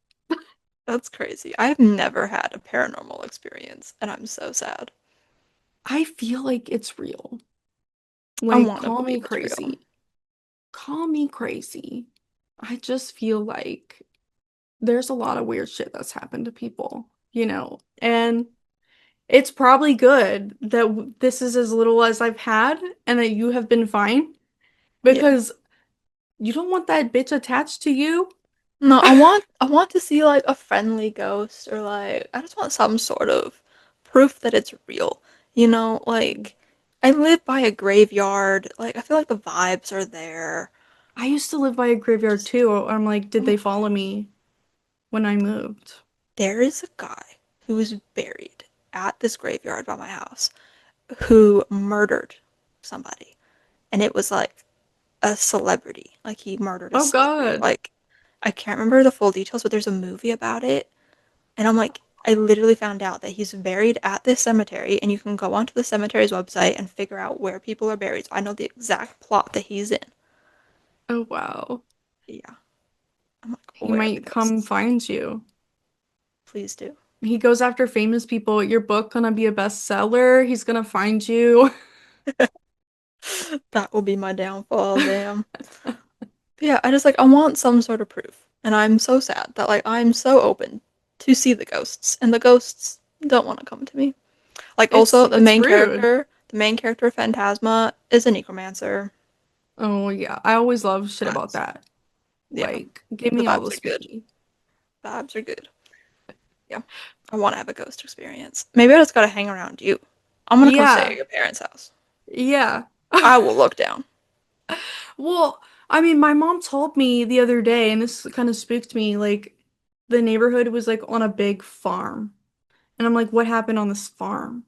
That's crazy. I've never had a paranormal experience, and I'm so sad. I feel like it's real. I Like, want to call me believe it's real. crazy. Call me crazy. I just feel like there's a lot of weird shit that's happened to people, you know, and it's probably good that this is as little as I've had and that you have been fine Yeah. because you don't want that bitch attached to you. No, I want to see like a friendly ghost or like I just want some sort of proof that it's real. Like I live by a graveyard. Like I feel like the vibes are there. I used to live by a graveyard Just too. I'm like, did mm, they follow me when I moved? there is a guy who was buried at this graveyard by my house who murdered somebody. And it was like a celebrity. Like he murdered a Oh celebrity. God. Like I can't remember the full details, but there's a movie about it. And I'm like, I literally found out that he's buried at this cemetery, and you can go onto the cemetery's website and figure out where people are buried. So I know the exact plot that he's in. Oh wow. Yeah. I'm like, He where are the might come ghosts? find you. Please do. He goes after famous people. Your book gonna be a bestseller. He's gonna find you. That will be my downfall, damn. But yeah, I just like I want some sort of proof. And I'm so sad that like I'm so open to see the ghosts and the ghosts don't want to come to me. Like also It's rude. the main character of Phantasma is a necromancer. Oh yeah. I always love shit about Vibes. that. Yeah, Like, give the me all the vibes are good. spooky. Vibes are good. Yeah. I want to have a ghost experience. Maybe I just gotta hang around you. I'm gonna come stay at Yeah. your parents' house. Yeah. I will look down. Well, I mean, my mom told me the other day, and this kind of spooked me, like the neighborhood was like on a big farm. And I'm like, what happened on this farm?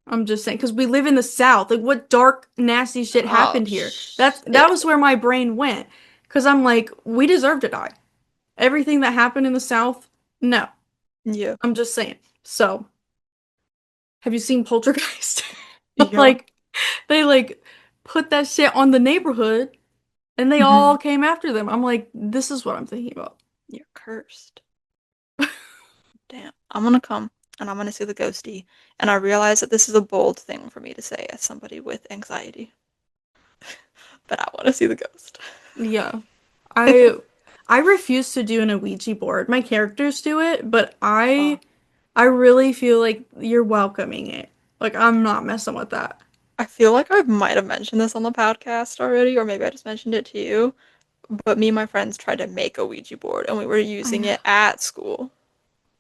I'm just saying, because we live in the South. Like, what dark, nasty shit Oh happened here? That shit. was where my brain went. Because I'm like, we deserve to die. Everything that happened in the South, no. Yeah. I'm just saying. So, have you seen Poltergeist? Yeah. Like, they like put that shit on the neighborhood and they Hmm. all came after them. I'm like, this is what I'm thinking about. You're cursed. Damn. I'm gonna come and I'm gonna see the ghosty. And I realize that this is a bold thing for me to say as somebody with anxiety. But I wanna see the ghost. Yeah. I I refuse to do an Ouija board. My characters do it, but Uh, I really feel like you're welcoming it. Like I'm not messing with that. I feel like I might have mentioned this on the podcast already, or maybe I just mentioned it to you. But me and my friends tried to make a Ouija board and we were I using know. it at school.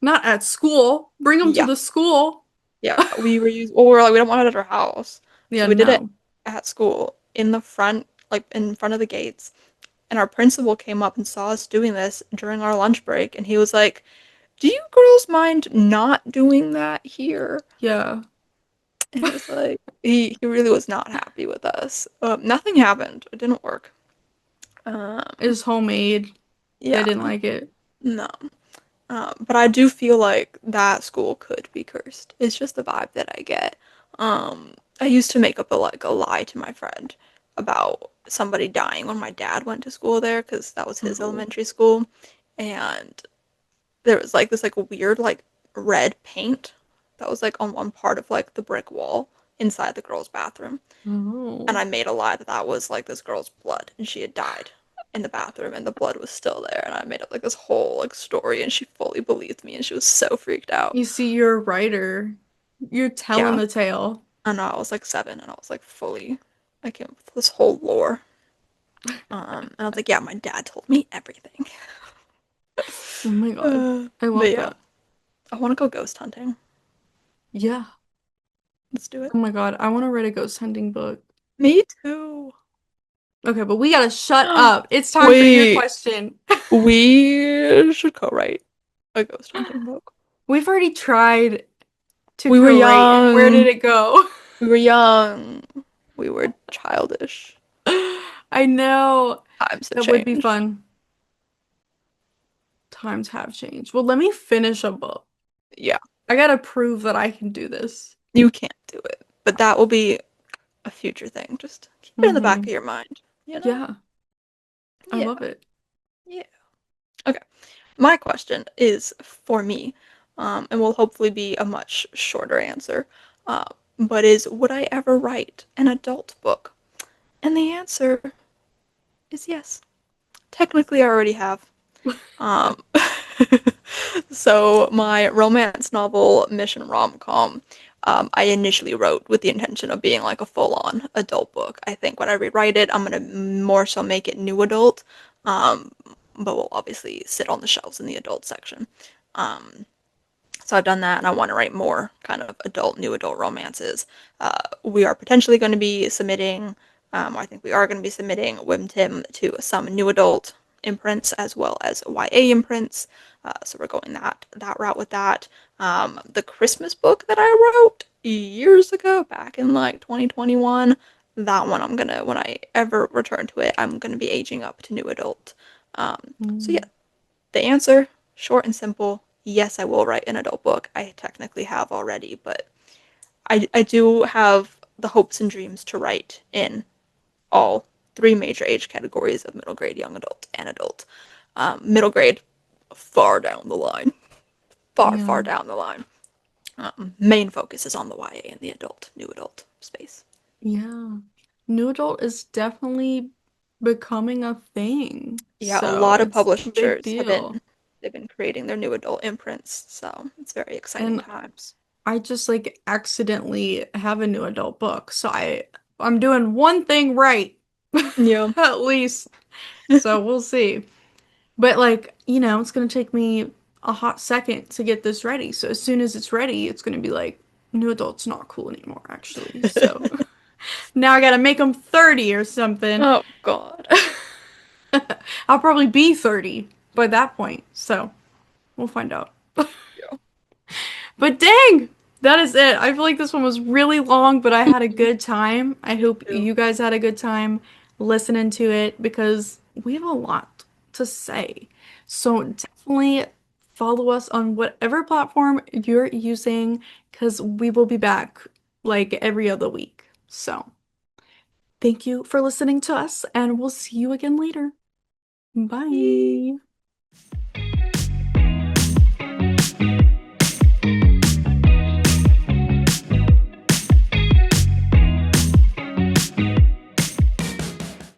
Not at school. Bring them to Yeah. the school. Yeah. We were using, well, we were like, we don't want it at our house. Yeah, So we did it no. at school in the front, like in front of the gates. And our principal came up and saw us doing this during our lunch break. And he was like, do you girls mind not doing that here? Yeah. And it was like, he really was not happy with us. Nothing happened. It didn't work. Um, It's homemade. They yeah, didn't like it. no. But I do feel like that school could be cursed. It's just the vibe that I get. I used to make up a lie to my friend about somebody dying when my dad went to school there because that was his Oh. elementary school, and there was like this like weird like red paint that was like on one part of like the brick wall inside the girls' bathroom, and Oh. I made a lie that that was like this girl's blood and she had died in the bathroom and the blood was still there, and I made up like this whole like story and she fully believed me and she was so freaked out. You see, you're a writer. You're telling Yeah. the tale. I know I was like 7 and I was like fully I came up with this whole lore. And I was like, yeah, my dad told me everything. Oh my God. I But love yeah, that. I want to go ghost hunting. Yeah. Let's do it. Oh my God. I want to write a ghost hunting book. Me too. Okay, but we gotta shut up. It's time for your Wait, question. we should co-write a ghost hunting book. We've already tried to We were co-write, and where did young. it go? We were young. We were childish. I know. Times have That would be changed. fun. Times have changed. Well, let me finish a book. Yeah, I gotta prove that I can do this. you can't do it. But that will be a future thing. Just keep it in the back Mm-hmm. of your mind. You know? Yeah, I Yeah. love it. Yeah. Okay. My question is for me, and will hopefully be a much shorter answer. Uh, but is would I ever write an adult book? And the answer is yes. Technically, I already have. Um, so my romance novel Mission Rom-Com, I initially wrote with the intention of being like a full-on adult book. I think when I rewrite it, I'm gonna more so make it new adult, um, but will obviously sit on the shelves in the adult section. Um, so I've done that, and I want to write more kind of adult, new adult romances. We are potentially going to be submitting, I think we are going to be submitting WimTim to some new adult imprints as well as YA imprints. So we're going that route with that. The Christmas book that I wrote years ago, back in like 2021, that one I'm gonna, when I ever return to it, I'm gonna be aging up to new adult. So yeah, Mm, the answer, short and simple, yes, I will write an adult book. I technically have already, but I do have the hopes and dreams to write in all three major age categories of middle grade, young adult, and adult. Middle grade, far down the line. Far, yeah, far down the line. Main focus is on the YA and the adult, new adult space. yeah. New adult is definitely becoming a thing. Yeah, a So lot of it's a big publishers have deal. been they've been creating their new adult imprints, so it's very exciting And times. I just like accidentally have a new adult book. So I'm doing one thing right. Yeah. At least. So we'll see. But like, it's gonna take me a hot second to get this ready. So as soon as it's ready, it's gonna be like, new adult's not cool anymore, actually. So now I gotta make them 30 or something. Oh God. I'll probably be 30 by that point. So we'll find out. Yeah. But dang, that is it. I feel like this one was really long, but I had a good time. I hope Yeah. you guys had a good time listening to it because we have a lot to say. So definitely follow us on whatever platform you're using because we will be back like every other week. So thank you for listening to us, and we'll see you again later. Bye. Bye.